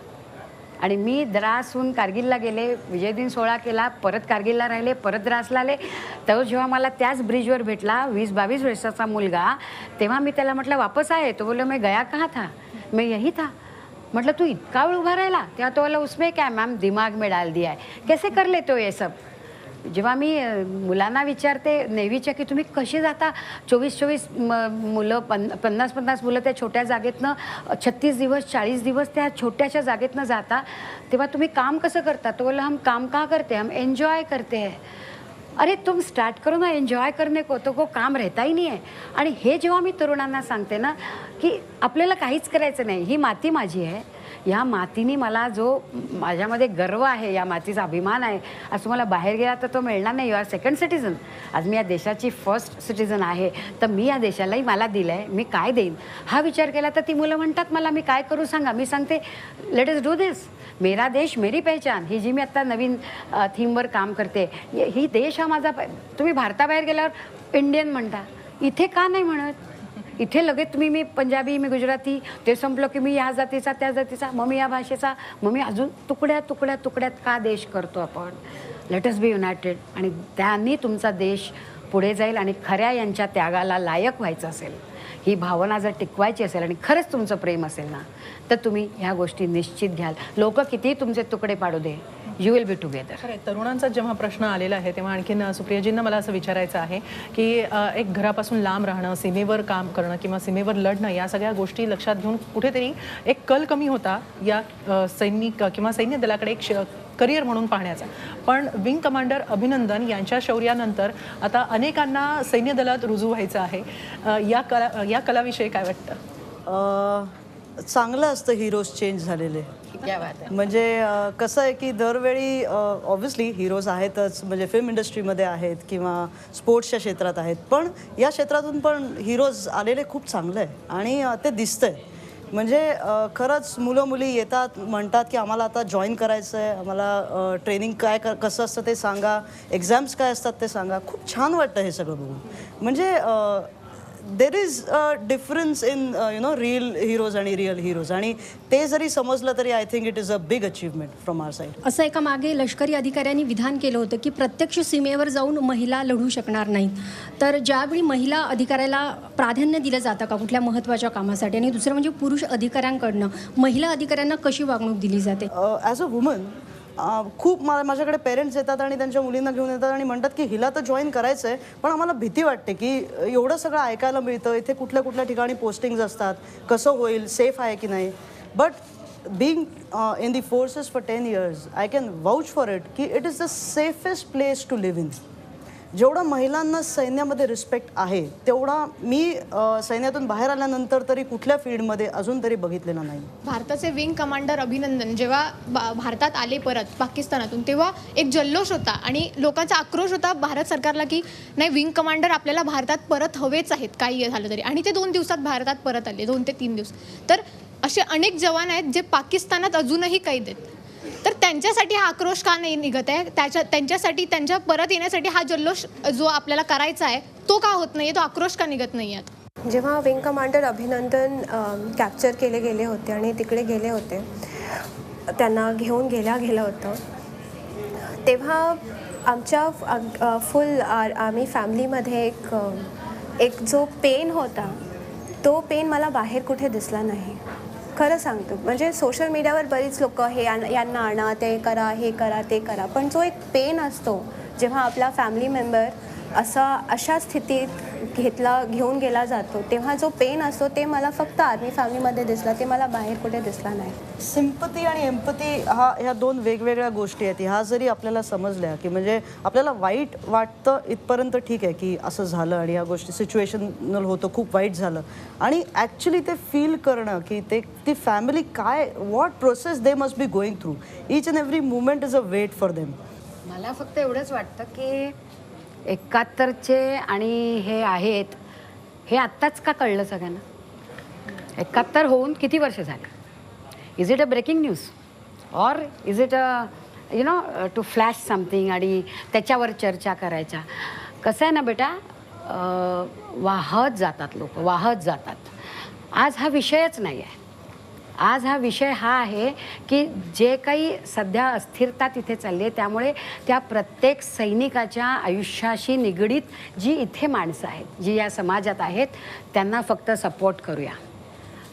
आणि मी द्रासहून कारगिलला गेले, विजय दिन सोहळा केला, परत कारगिलला राहिले, परत द्रासला आले. तर जेव्हा मला त्याच ब्रिजवर भेटला 20-22 वर्षाचा मुलगा, तेव्हा मी त्याला म्हटलं वापस आहे. तो बोललो मैं गया कहाँ था, मैं यही था. म्हटलं तू इतका वेळ उभा राहिला. तेव्हा तो बोला उसमें क्या मैम दिमाग में डाल दिया है, कैसे कर लेते हो ये सब. जेव्हा मी मुलांना विचारते नेव्हीच्या की तुम्ही कसे जाता, 24-24 मुलं 50-50 मुलं त्या छोट्या जागेतनं 36 दिवस 40 दिवस त्या छोट्याशा जागेतनं जाता, तेव्हा तुम्ही काम कसं करता. तो बोला हम काम का करते, हम एन्जॉय करते हैं. अरे तुम स्टार्ट करो ना एन्जॉय करने को, तो काम रहता ही नाही आहे. आणि हे जेव्हा मी तरुणांना सांगते ना की आपल्याला काहीच करायचं नाही, ही माती माझी आहे, या मातीने मला जो माझ्यामध्ये गर्व आहे, या मातीचा अभिमान आहे, आज तुम्हाला बाहेर गेला तर तो मिळणार नाही. You are second citizen. आज मी या देशाची फर्स्ट सिटीजन आहे, तर मी या देशालाही मला दिलं आहे, मी काय देईन हा विचार केला. तर ती मुलं म्हणतात मला मी काय करू सांगा. मी सांगते लेट अस डू दिस. मेरा देश मेरी पहचान, ही जी मी आत्ता नवीन थीमवर काम करते, ही देश हा माझा. तुम्ही भारताबाहेर गेल्यावर इंडियन म्हणता, इथे का नाही म्हणत. इथे लगेच तुम्ही मी पंजाबी, मी गुजराती, ते संपलं की मी या जातीचा त्या जातीचा, मग मी या भाषेचा, मग मी अजून तुकड्यात का देश करतो आपण. लेट अस बी युनायटेड. आणि त्यांनी तुमचा देश पुढे जाईल. आणि खऱ्या यांच्या त्यागाला लायक व्हायचं असेल, ही भावना जर टिकवायची असेल आणि खरंच तुमचं प्रेम असेल ना, तर तुम्ही ह्या गोष्टी निश्चित घ्याल. लोक कितीही तुमचे तुकडे पाडू दे, यू विल बी टुगेदर. तरुणांचा जेव्हा प्रश्न आलेला आहे तेव्हा आणखीन सुप्रियाजींना मला असं विचारायचं आहे की एक घरापासून लांब राहणं, सीमेवर काम करणं किंवा सीमेवर लढणं, या सगळ्या गोष्टी लक्षात घेऊन कुठेतरी एक कल कमी होता या सैनिक किंवा सैन्य दलाकडे एक करिअर म्हणून पाहण्याचा. पण विंग कमांडर अभिनंदन यांच्या शौर्यानंतर आता अनेकांना सैन्य दलात रुजू व्हायचं आहे. या कलाविषयी काय वाटतं? चांगलं असतं हिरोज चेंज झालेले. म्हणजे कसं आहे की दरवेळी ऑब्व्हियसली हिरोज आहेतच, म्हणजे फिल्म इंडस्ट्रीमध्ये आहेत किंवा स्पोर्ट्सच्या क्षेत्रात आहेत, पण या क्षेत्रातून पण हिरोज आलेले खूप चांगलं आहे आणि ते दिसतंय. म्हणजे खरंच मुलं मुली येतात, म्हणतात की आम्हाला आता जॉईन करायचं आहे, आम्हाला ट्रेनिंग काय कसं असतं ते सांगा, एक्झाम्स काय असतात ते सांगा. खूप छान वाटतं हे सगळं बघून. म्हणजे there is a difference in real heroes आणि रिअल हिरोज, आणि ते जरी समजलं तरी I think it is a big achievement from our side. असं एका मागे लष्करी अधिकाऱ्यांनी विधान केलं होतं की प्रत्यक्ष सीमेवर जाऊन महिला लढू शकणार नाहीत. तर ज्यावेळी महिला अधिकाऱ्याला प्राधान्य दिलं जातं का कुठल्या महत्त्वाच्या कामासाठी, आणि दुसरं म्हणजे पुरुष अधिकाऱ्यांकडनं महिला अधिकाऱ्यांना कशी वागणूक दिली जाते? ॲज अ वुमन खूप माझ्याकडे पेरेंट्स येतात आणि त्यांच्या मुलींना घेऊन येतात आणि म्हणतात की हिला तर जॉईन करायचं आहे, पण आम्हाला भीती वाटते की एवढं सगळं ऐकायला मिळतं, इथे कुठल्या कुठल्या ठिकाणी पोस्टिंग्स असतात, कसं होईल, सेफ आहे की नाही. But being in the forces for 10 years, I can vouch for it की it is the safest place to live in. जेवढा महिलांना सैन्यामध्ये रिस्पेक्ट आहे तेवढा मी सैन्यातून बाहेर आल्यानंतर तरी कुठल्या फील्डमध्ये अजून तरी बघितलेला नाही. भारताचे विंग कमांडर अभिनंदन जेव्हा भारतात आले परत पाकिस्तानातून, तेव्हा एक जल्लोष होता आणि लोकांचा आक्रोश होता भारत सरकारला की नाही, विंग कमांडर आपल्याला भारतात परत हवेच आहेत काही झालं तरी, आणि ते 2 दिवसात भारतात परत आले, 2 ते 3 दिवस. तर असे अनेक जवान आहेत जे पाकिस्तानात अजूनही कैद आहेत. तर त्यांच्यासाठी हा आक्रोश का नाही निघत आहे? त्यांच्यासाठी, त्यांच्या परत येण्यासाठी हा जल्लोष जो आपल्याला करायचा आहे तो का होत नाही, तो आक्रोश का निघत नाही आहे? जेव्हा विंग कमांडर अभिनंदन कॅप्चर केले गेले होते आणि तिकडे गेले होते, त्यांना घेऊन गेलं होतं, तेव्हा आमच्या फुल आर्मी फॅमिलीमध्ये एक जो पेन होता, तो पेन मला बाहेर कुठे दिसला नाही, खरं सांगतो. म्हणजे सोशल मीडियावर बरीच लोक यांना आणा, ते करा, हे करा, ते करा, पण जो एक पेन असतो जेव्हा आपला फॅमिली मेंबर अशा स्थितीत घेऊन गेला जातो, तेव्हा जो पेन असतो ते मला फक्त आर्मी फॅमिलीमध्ये दिसला, ते मला बाहेर कुठे दिसला नाही. सिम्पती आणि एम्पथी ह्या 2 वेगवेगळ्या गोष्टी आहेत. ह्या जरी आपल्याला समजल्या की म्हणजे आपल्याला वाईट वाटतं इथपर्यंत ठीक आहे की असं झालं आणि ह्या गोष्टी सिच्युएशनल होतं, खूप वाईट झालं, आणि ॲक्च्युली ते फील करणं की ती फॅमिली काय, what process they must be going through, each and every movement is a wait for them. मला फक्त एवढंच वाटतं की 71चे आणि हे आहेत, हे आत्ताच का कळलं सगळ्यांना? 71 होऊन किती वर्ष झालं? Is it a breaking news or is it a to flash something आणि त्याच्यावर चर्चा करायच्या? कसं आहे ना बेटा, वाहत जातात लोक, वाहत जातात. आज हा विषयच नाही आहे. आज हा विषय हा आहे की जे काही सध्या अस्थिरता तिथे चालली आहे, त्यामुळे त्या प्रत्येक सैनिकाच्या आयुष्याशी निगडीत जी इथे माणसं आहेत, जी या समाजात आहेत, त्यांना फक्त सपोर्ट करूया.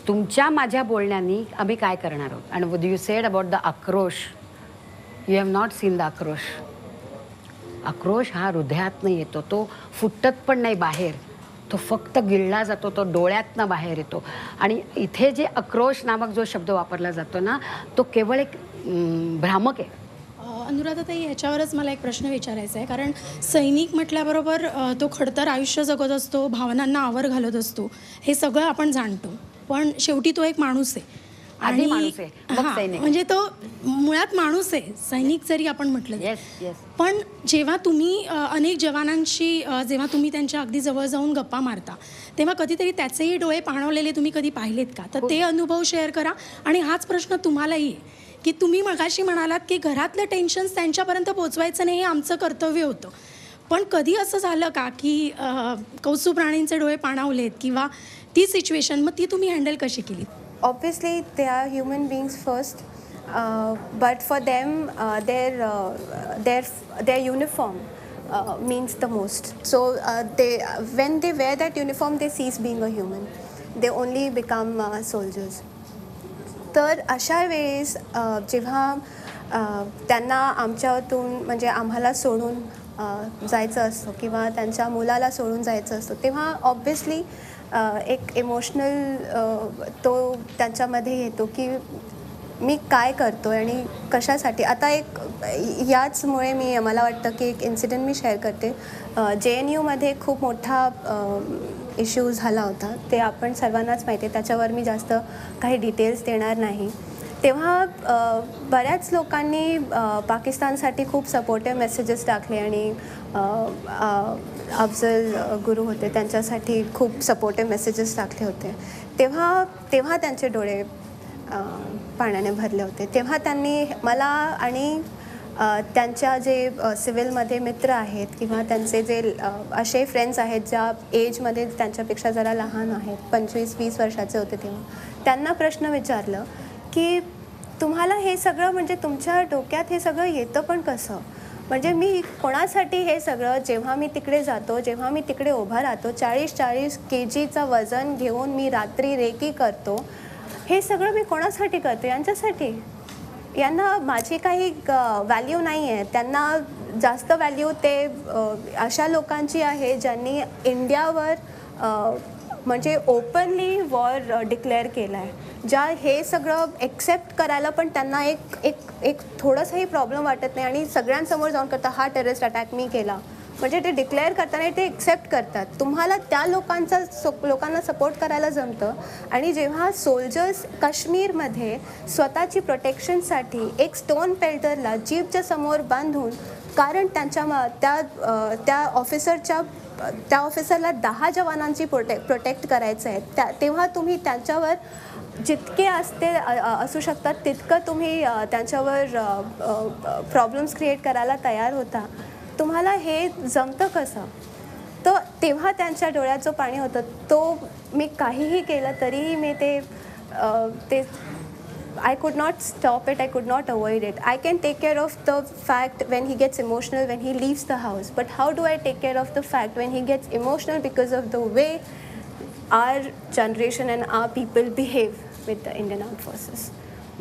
तुमच्या माझ्या बोलण्यानी आम्ही काय करणार आहोत? आणि यू सेड अबाउट द आक्रोश, you have not seen the आक्रोश. आक्रोश हा हृदयातनं येतो, तो फुटत पण नाही बाहेर, तो फक्त गिळला जातो, तो डोळ्यातनं बाहेर येतो. आणि इथे जे आक्रोश नामक जो शब्द वापरला जातो ना, तो केवळ एक भ्रामक आहे. अनुराधाताई, ह्याच्यावरच मला एक प्रश्न विचारायचा आहे. कारण सैनिक म्हटल्याबरोबर तो खडतर आयुष्य जगत असतो, भावनांना आवर घालत असतो, हे सगळं आपण जाणतो, पण शेवटी तो एक माणूस आहे. आधी माणूस आहे, मग सैनिक. म्हणजे तो मुळात माणूस आहे, सैनिक जरी आपण म्हटलं. पण जेव्हा तुम्ही अनेक जवानांशी जेव्हा तुम्ही त्यांच्या अगदी जवळ जाऊन गप्पा मारता, तेव्हा कधीतरी त्याचेही डोळे पाणवलेले तुम्ही कधी पाहिलेत का? तर ते अनुभव शेअर करा. आणि हाच प्रश्न तुम्हालाही आहे की तुम्ही मगाशी म्हणालात की घरातलं टेन्शन्स त्यांच्यापर्यंत पोचवायचं नाही, हे आमचं कर्तव्य होतं, पण कधी असं झालं का की कौतुक राणींचे डोळे पाणावलेत किंवा ती सिच्युएशन, मग ती तुम्ही हँडल कशी केली? Obviously, they are human beings first, but for them, their uniform means the most. So when they wear that uniform, they cease being a human. They only become soldiers. तर अशा वेळेस जेव्हा त्यांना आमच्यातून म्हणजे आम्हाला सोडून जायचं असतं किंवा त्यांच्या मुलाला सोडून जायचं असतं, तेव्हा ऑब्व्हियसली एक इमोशनल तो त्यांच्यामध्ये येतो की मी काय करतो आहे आणि कशासाठी. आता एक याचमुळे मला वाटतं की एक इन्सिडेंट मी शेअर करते. JNUमध्ये खूप मोठा इश्यू झाला होता ते आपण सर्वांनाच माहिती आहे, त्याच्यावर मी जास्त काही डिटेल्स देणार नाही. तेव्हा बऱ्याच लोकांनी पाकिस्तानसाठी खूप सपोर्टिव्ह मेसेजेस टाकले आणि अफजल गुरु होते त्यांच्यासाठी खूप सपोर्टिव्ह मेसेजेस टाकले होते. तेव्हा त्यांचे डोळे पाण्याने भरले होते. तेव्हा त्यांनी मला आणि त्यांच्या जे सिव्हिलमध्ये मित्र आहेत किंवा त्यांचे जे असे फ्रेंड्स आहेत ज्या एजमध्ये त्यांच्यापेक्षा जरा लहान आहेत, 25-20 वर्षाचे होते, तेव्हा त्यांना प्रश्न विचारलं की तुम्हाला हे सगळं म्हणजे तुमच्या डोक्यात हे सगळं येतं पण कसं? म्हणजे मी कोणासाठी हे सगळं, जेव्हा मी तिकडे जातो, जेव्हा मी तिकडे उभा राहतो, 40-40 kgचं वजन घेऊन मी रात्री रेकी करतो, हे सगळं मी कोणासाठी करतो? यांच्यासाठी. यांना माझी काही व्हॅल्यू नाही आहे. त्यांना जास्त व्हॅल्यू ते अशा लोकांची आहे ज्यांनी इंडियावर म्हणजे ओपनली वॉर डिक्लेअर केला आहे, ज्या हे सगळं एक्सेप्ट करायला पण त्यांना एक थोडंसंही प्रॉब्लेम वाटत नाही आणि सगळ्यांसमोर जाऊन करतात हा टेररिस्ट अटॅक मी केला. म्हणजे ते डिक्लेअर करताना ते एक्सेप्ट करतात. तुम्हाला त्या लोकांना सपोर्ट करायला जमतं. आणि जेव्हा सोल्जर्स काश्मीरमध्ये स्वतःची प्रोटेक्शनसाठी एक स्टोन पेल्टरला जीपच्या समोर बांधून, कारण त्या ऑफिसरला 10 जवानांची प्रोटेक्ट करायचं आहे, तेव्हा तुम्ही त्यांच्यावर जितके असू शकतात तितकं तुम्ही त्यांच्यावर प्रॉब्लेम्स क्रिएट करायला तयार होता. तुम्हाला हे जमतं कसं? तर तेव्हा त्यांच्या डोळ्यात जो पाणी होतं तो मी काहीही केलं तरीही मी ते I could not stop it, I could not avoid it. I can take care of the fact when he gets emotional when he leaves the house, but how do I take care of the fact when he gets emotional because of the way our generation and our people behave with the Indian Armed Forces?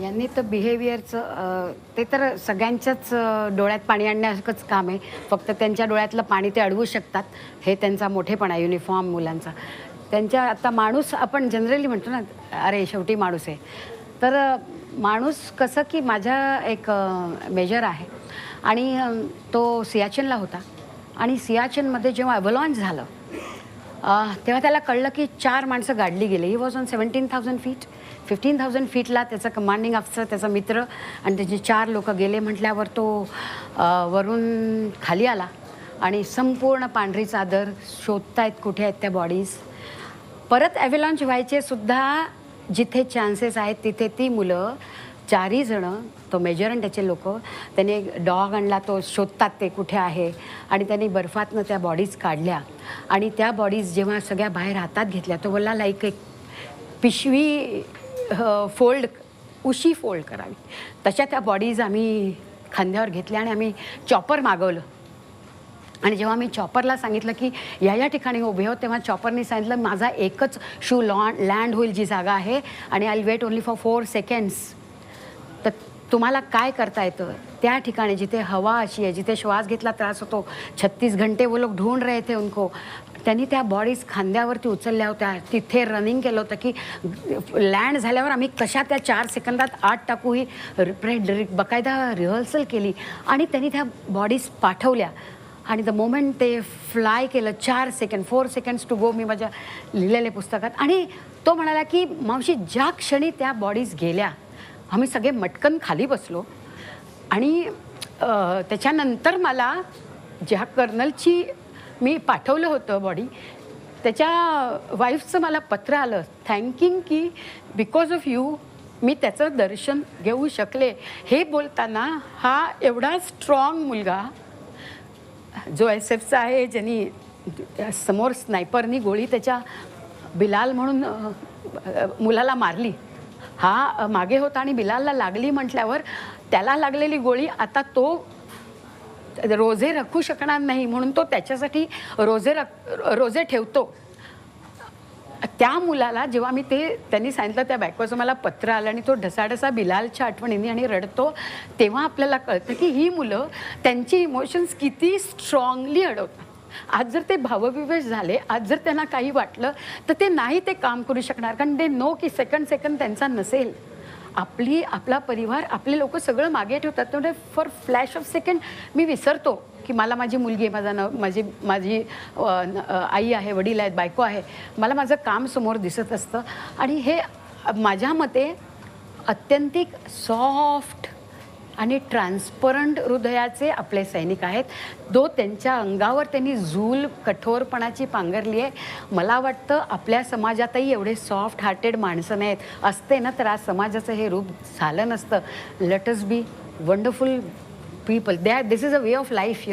यांनी तर बिहेवियरचं ते तर सगळ्यांच्याच डोळ्यात पाणी आणण्यासारखंच काम आहे. फक्त त्यांच्या डोळ्यातलं पाणी ते अडवू शकतात, हे त्यांचा मोठेपणा युनिफॉर्म मुलांचा. त्यांच्या आता माणूस आपण जनरली म्हणतो ना, अरे शेवटी माणूस आहे. तर माणूस कसं की माझा एक मेजर आहे आणि तो सियाचीनला होता आणि सियाचीनमध्ये जेव्हा अव्हलॉन्च झालं तेव्हा त्याला कळलं की 4 माणसं गाडली गेली. He was on 17,000 feet. 15,000 feetला त्याचा कमांडिंग अफसर, त्याचा मित्र आणि त्याचे 4 लोक गेले. म्हटल्यावर तो वरून खाली आला आणि संपूर्ण पांढरी चादर शोधतायत कुठे आहेत त्या बॉडीज. परत ॲव्हलॉन्च व्हायचे सुद्धा जिथे चान्सेस आहेत तिथे ती मुलं 4ही जणं, तो मेजर आणि त्याचे लोक, त्याने एक डॉग आणला, तो शोधतात ते कुठे आहे आणि त्यांनी बर्फातनं त्या बॉडीज काढल्या आणि त्या बॉडीज जेव्हा सगळ्या बाहेर हातात घेतल्या तो बोलला लाईक एक पिशवी उशी फोल्ड करावी तशा त्या बॉडीज आम्ही खांद्यावर घेतल्या आणि आम्ही चॉपर मागवलं. आणि जेव्हा मी चॉपरला सांगितलं की या ठिकाणी उभे हो, तेव्हा चॉपरने सांगितलं माझा एकच शू लँड होईल जी जागा आहे आणि I wait only for 4 seconds. तर तुम्हाला काय करता येतं त्या ठिकाणी जिथे हवा अशी आहे, जिथे श्वास घेतला त्रास होतो, 36 घंटे वो लोग ढूंढ रहे थे उनको. त्यांनी त्या बॉडीज खांद्यावरती उचलल्या होत्या. तिथे रनिंग केलं होतं की लँड झाल्यावर आम्ही कशा त्या 4 सेकंदात आत टाकू ही बकायदा रिहर्सल केली आणि त्यांनी त्या बॉडीज पाठवल्या. आणि द मोमेंट ते फ्लाय केलं 4 सेकंड 4 seconds टू गो, मी माझ्या लिहिलेल्या पुस्तकात. आणि तो म्हणाला की मावशी ज्या क्षणी त्या बॉडीज गेल्या आम्ही सगळे मटकन खाली बसलो आणि त्याच्यानंतर मला ज्या कर्नलची मी पाठवलं होतं बॉडी त्याच्या वाईफचं मला पत्र आलं थँकिंग की बिकॉज ऑफ यू मी त्याचं दर्शन घेऊ शकले. हे बोलताना हा एवढा स्ट्रॉंग मुलगा जो SF चा आहे, ज्यांनी समोर स्नायपरनी गोळी त्याच्या बिलाल म्हणून मुलाला मारली, हा मागे होता आणि बिलालला लागली म्हटल्यावर त्याला लागलेली गोळी आता तो रोजे राखू शकणार नाही म्हणून तो त्याच्यासाठी रोजे ठेवतो. त्या मुलाला जेव्हा मी त्यांनी सांगितलं त्या बायकोचं मला पत्र आलं आणि तो ढसाढसा बिलालच्या आठवणींनी आणि रडतो, तेव्हा आपल्याला कळतं की ही मुलं त्यांची इमोशन्स किती स्ट्रॉंगली अडवतात. आज जर ते भावविवेश झाले, आज जर त्यांना काही वाटलं तर ते नाही ते काम करू शकणार, कारण ते नो की सेकंड त्यांचा नसेल आपला परिवार, आपले लोक सगळं मागे ठेवतात. त्यामुळे फॉर फ्लॅश ऑफ सेकंड मी विसरतो की मला माझी मुलगी आहे, माझी आई आहे, वडील आहेत, बायको आहे, मला माझं काम समोर दिसत असतं. आणि हे माझ्या मते अत्यंतिक सॉफ्ट आणि ट्रान्सपरंट हृदयाचे आपले सैनिक आहेत. त्यांच्या अंगावर त्यांनी झूल कठोरपणाची पांघरली आहे. मला वाटतं आपल्या समाजातही एवढे सॉफ्ट हार्टेड माणसं नाहीत. असते ना तर आज समाजाचं हे रूप झालं नसतं. Let us B wonderful people. This is a way of life,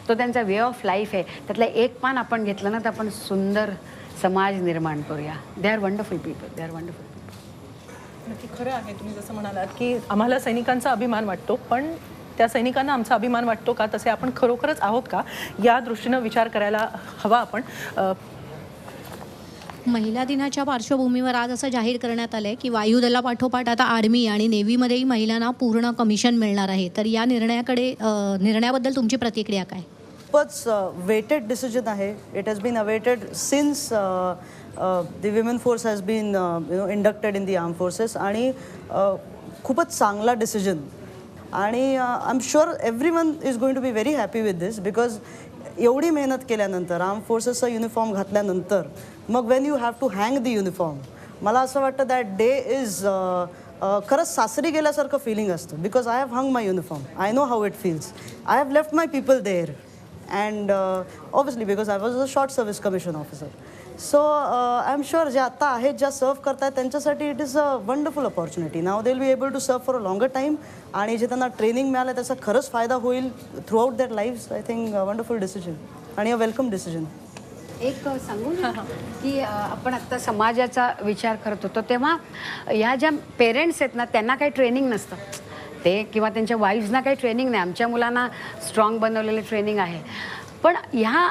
तो त्यांचा वे ऑफ लाईफ आहे. त्यातलं एक पान आपण घेतलं ना तर आपण सुंदर समाज निर्माण करूया. They are wonderful people, they are wonderful. नक्की खरं आहे तुम्ही जसं म्हणालात की आम्हाला सैनिकांचा अभिमान वाटतो, पण त्या सैनिकांना आमचा अभिमान वाटतो का, तसे आपण खरोखरच आहोत का, या दृष्टीनं विचार करायला हवा आपण. महिला दिनाच्या पार्श्वभूमीवर आज असं जाहीर करण्यात आलं आहे की वायुदलापाठोपाठ आता आर्मी आणि नेव्हीमध्येही महिलांना पूर्ण कमिशन मिळणार आहे. तर या निर्णयाबद्दल तुमची प्रतिक्रिया काय? खूपच वेटेड डिसिजन आहे. It has been awaited since the women force has been inducted in the armed forces. आणि खूपच चांगला डिसिजन. आणि I am sure everyone is going to be very happy with this, because एवढी मेहनत केल्यानंतर, arm फोर्सेसचा uniform घातल्यानंतर, मग when you have to hang the uniform, मला असं वाटतं दॅट डे इज खरंच सासरी गेल्यासारखं फिलिंग असतं. Because I have hung my uniform, I know how it feels. I have left my people there and obviously because I was a short service commission officer. So I am sure जे आता आहेत, ज्या सर्व करतायत, त्यांच्यासाठी it is a wonderful opportunity. Now they will be able to serve for a longer time. आणि जे त्यांना ट्रेनिंग मिळालं त्याचा खरंच फायदा होईल throughout their lifes. I think wonderful decision आणि अ वेलकम डिसिजन. एक सांगू ना की आपण आत्ता समाजाचा विचार करत होतो तेव्हा ह्या ज्या पेरेंट्स आहेत ना त्यांना काही ट्रेनिंग नसतं ते, किंवा त्यांच्या वाईफ्सना काही ट्रेनिंग नाही. आमच्या मुलांना स्ट्रॉंग बनवलेलं ट्रेनिंग आहे. पण ह्या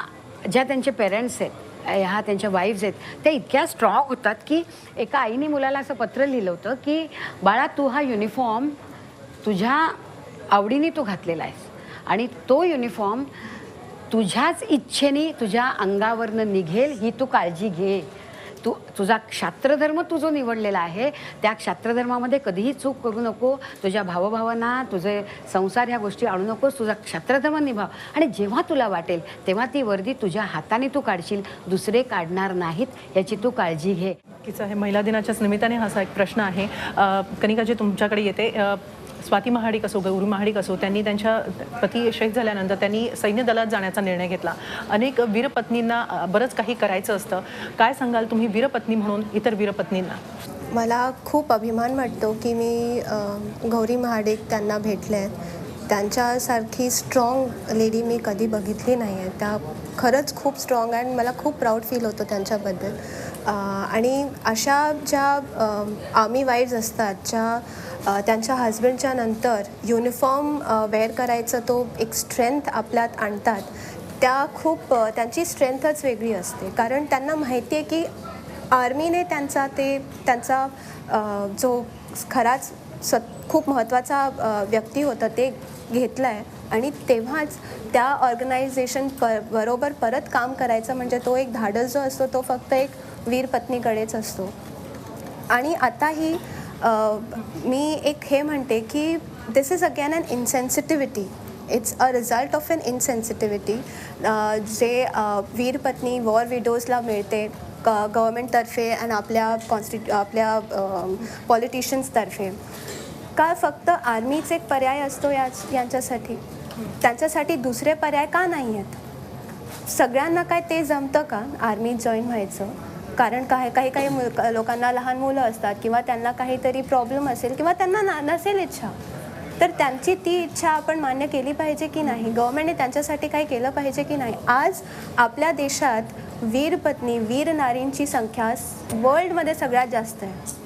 ज्या त्यांचे पेरेंट्स आहेत, ह्या त्यांच्या वाईफ्स आहेत, त्या इतक्या स्ट्रॉंग होतात की एका आईने मुलाला असं पत्र लिहिलं होतं की बाळा, तू हा युनिफॉर्म तुझ्या आवडीने तू घातलेला आहेस आणि तो युनिफॉर्म तुझ्याच इच्छेने तुझ्या अंगावरनं निघेल ही तू काळजी घे. तुझा क्षात्रधर्म तू जो निवडलेला आहे त्या क्षात्रधर्मामध्ये कधीही चूक करू नको. तुझ्या भावभावना, तुझे संसार ह्या गोष्टी आणू नकोस. तुझा क्षात्रधर्म निभाव आणि जेव्हा तुला वाटेल तेव्हा ती वर्दी तुझ्या हाताने तू काढशील, दुसरे काढणार नाहीत याची तू काळजी घे. नक्कीच आहे. महिला दिनाच्याच निमित्ताने हा असा एक प्रश्न आहे. कनिकाजी तुमच्याकडे येते. स्वाती महाडिक असो, गौरी महाडिक असो, त्यांनी त्यांच्या पती शहीद झाल्यानंतर त्यांनी सैन्य दलात जाण्याचा निर्णय घेतला. अनेक वीरपत्नींना बरंच काही करायचं असतं. काय सांगाल तुम्ही वीरपत्नी म्हणून इतर वीरपत्नींना? मला खूप अभिमान वाटतो की मी गौरी महाडिक त्यांना भेटले. त्यांच्यासारखी स्ट्रॉंग लेडी मी कधी बघितली नाही आहे. त्या खरंच खूप स्ट्रॉंग आहे आणि मला खूप प्राऊड फील होतो त्यांच्याबद्दल. आणि अशा ज्या आर्मी वाईफ्स असतात, ज्या त्यांच्या हजबंडच्या नंतर युनिफॉर्म वेअर करायचं तो एक स्ट्रेंथ आपल्यात आणतात, त्या खूप त्यांची स्ट्रेंथच वेगळी असते. कारण त्यांना माहिती आहे की आर्मीने त्यांचा जो खराच खूप महत्त्वाचा व्यक्ती होता ते घेतला आहे आणि तेव्हाच त्या ऑर्गनायझेशन बरोबर परत काम करायचं म्हणजे तो एक धाडस जो असतो तो फक्त एक वीरपत्नीकडेच असतो. आणि आताही मी एक हे म्हणते की this is again an insensitivity. It's a result of an insensitivity जे वीरपत्नी वॉर विडोजला मिळते गव्हर्मेंटतर्फे आणि आपल्या पॉलिटिशियन्सतर्फे. का फक्त आर्मीच एक पर्याय असतो यांच्यासाठी? त्यांच्यासाठी दुसरे पर्याय का नाही आहेत? सगळ्यांना काय ते जमतं का आर्मीत जॉईन व्हायचं? कारण काही लोकांना लहान मुलं असतात किंवा त्यांना काहीतरी प्रॉब्लेम असेल किंवा त्यांना नसेल इच्छा, तर त्यांची ती इच्छा आपण मान्य केली पाहिजे की नाही? गव्हर्नमेंटने त्यांच्यासाठी काही केलं पाहिजे की नाही? आज आपल्या देशात वीरपत्नी, वीर नारींची संख्या वर्ल्डमध्ये सगळ्यात जास्त आहे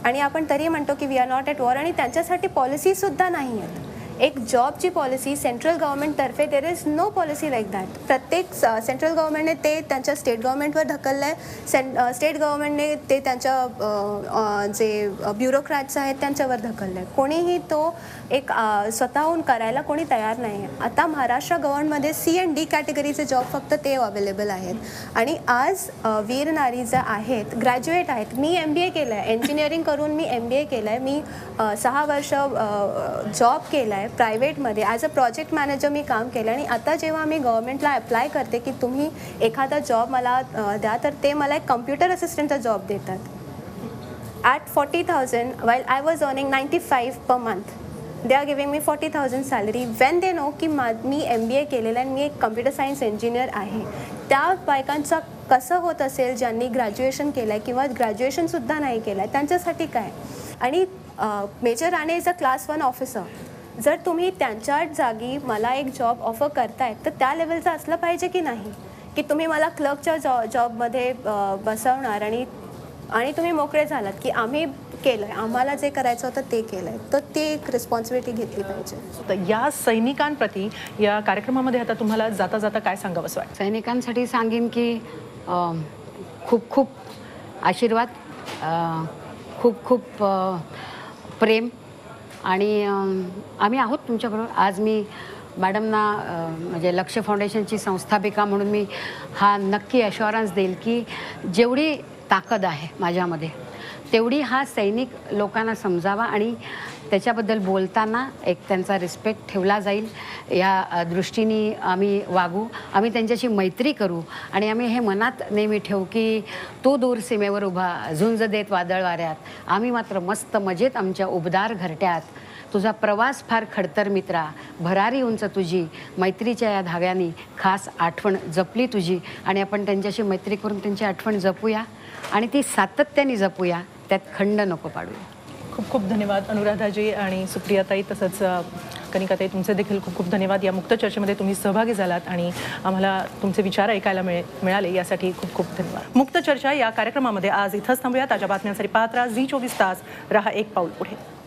आणि आपण तरी म्हणतो की we are not at war आणि त्यांच्यासाठी पॉलिसीसुद्धा नाही आहेत. एक जॉबची पॉलिसी सेंट्रल गव्हर्नमेंटतर्फे there is no policy like that. प्रत्येक सेंट्रल गव्हर्नमेंटने ते त्यांच्या स्टेट गव्हर्नमेंटवर ढकललं आहे, स्टेट गव्हर्नमेंटने ते त्यांच्या जे ब्युरोक्रॅट्स आहेत त्यांच्यावर ढकललं आहे. कोणीही तो एक स्वतःहून करायला कोणी तयार नाही आहे. आता महाराष्ट्र गव्हर्नमेंटमध्ये C&D कॅटेगरीचे जॉब फक्त ते अवेलेबल आहेत. आणि आज वीर नारी ज्या आहेत, ग्रॅज्युएट आहेत. मी MBA केलं आहे, इंजिनिअरिंग करून मी MBA केलं आहे. मी 6 वर्ष जॉब केला आहे प्रायव्हेटमध्ये, ॲज अ प्रोजेक्ट मॅनेजर मी काम केलं. आणि आता जेव्हा मी गव्हर्नमेंटला अप्लाय करते की तुम्ही एखादा जॉब मला द्या, तर ते मला एक कम्प्युटर असिस्टंटचा जॉब देतात at 40,000 while I was earning 95 per month. They are giving me 40,000 salary when they know की मी MBA केलेलं आहे आणि मी एक कम्प्युटर सायन्स इंजिनियर आहे. त्या बायकांचा कसं होत असेल ज्यांनी ग्रॅज्युएशन केलं आहे किंवा ग्रॅज्युएशनसुद्धा नाही केलं आहे, त्यांच्यासाठी काय. आणि major Rane is a class 1 officer. जर तुम्ही त्यांच्या जागी मला एक जॉब ऑफर करताय तर त्या लेवलचं असलं पाहिजे की नाही, की तुम्ही मला क्लर्कच्या जॉबमध्ये बसवणार आणि तुम्ही मोकळे झालात की आम्ही केलं आहे, आम्हाला जे करायचं होतं ते केलं आहे. तर ती एक रिस्पॉन्सिबिलिटी घेतली पाहिजे. तर या सैनिकांप्रती या कार्यक्रमामध्ये आता तुम्हाला जाता जाता काय सांगावंसं वाटतं? सैनिकांसाठी सांगेन की खूप खूप आशीर्वाद, खूप खूप प्रेम आणि आम्ही आहोत तुमच्याबरोबर. आज मी मॅडमना म्हणजे लक्ष्य फाउंडेशनची संस्थापिका म्हणून मी हा नक्की अश्युरन्स देईल की जेवढी ताकद आहे माझ्यामध्ये तेवढी हा सैनिक लोकांना समजावा आणि त्याच्याबद्दल बोलताना एक त्यांचा रिस्पेक्ट ठेवला जाईल या दृष्टीने आम्ही वागू. आम्ही त्यांच्याशी मैत्री करू आणि आम्ही हे मनात नेहमी ठेवू की तो दूर सीमेवर उभा झुंज देत वादळ वाऱ्यात, आम्ही मात्र मस्त मजेत आमच्या उबदार घरट्यात. तुझा प्रवास फार खडतर मित्रा, भरारी उंच तुझी, मैत्रीच्या या धाग्याने खास आठवण जपली तुझी. आणि आपण त्यांच्याशी मैत्री करून त्यांची आठवण जपूया आणि ती सातत्याने जपूया, त्यात खंड नको पाडूया. खूप खूप धन्यवाद अनुराधाजी आणि सुप्रियाताई, तसंच कनिकाताई, तुमचे देखील खूप खूप धन्यवाद. या मुक्त चर्चेमध्ये तुम्ही सहभागी झालात आणि आम्हाला तुमचे विचार ऐकायला मिळाले यासाठी खूप खूप धन्यवाद. मुक्त चर्चा या कार्यक्रमामध्ये आज इथंच थांबूया. ताज्या बातम्यांसाठी पाहत राहा झी 24 तास. रहा एक पाऊल पुढे.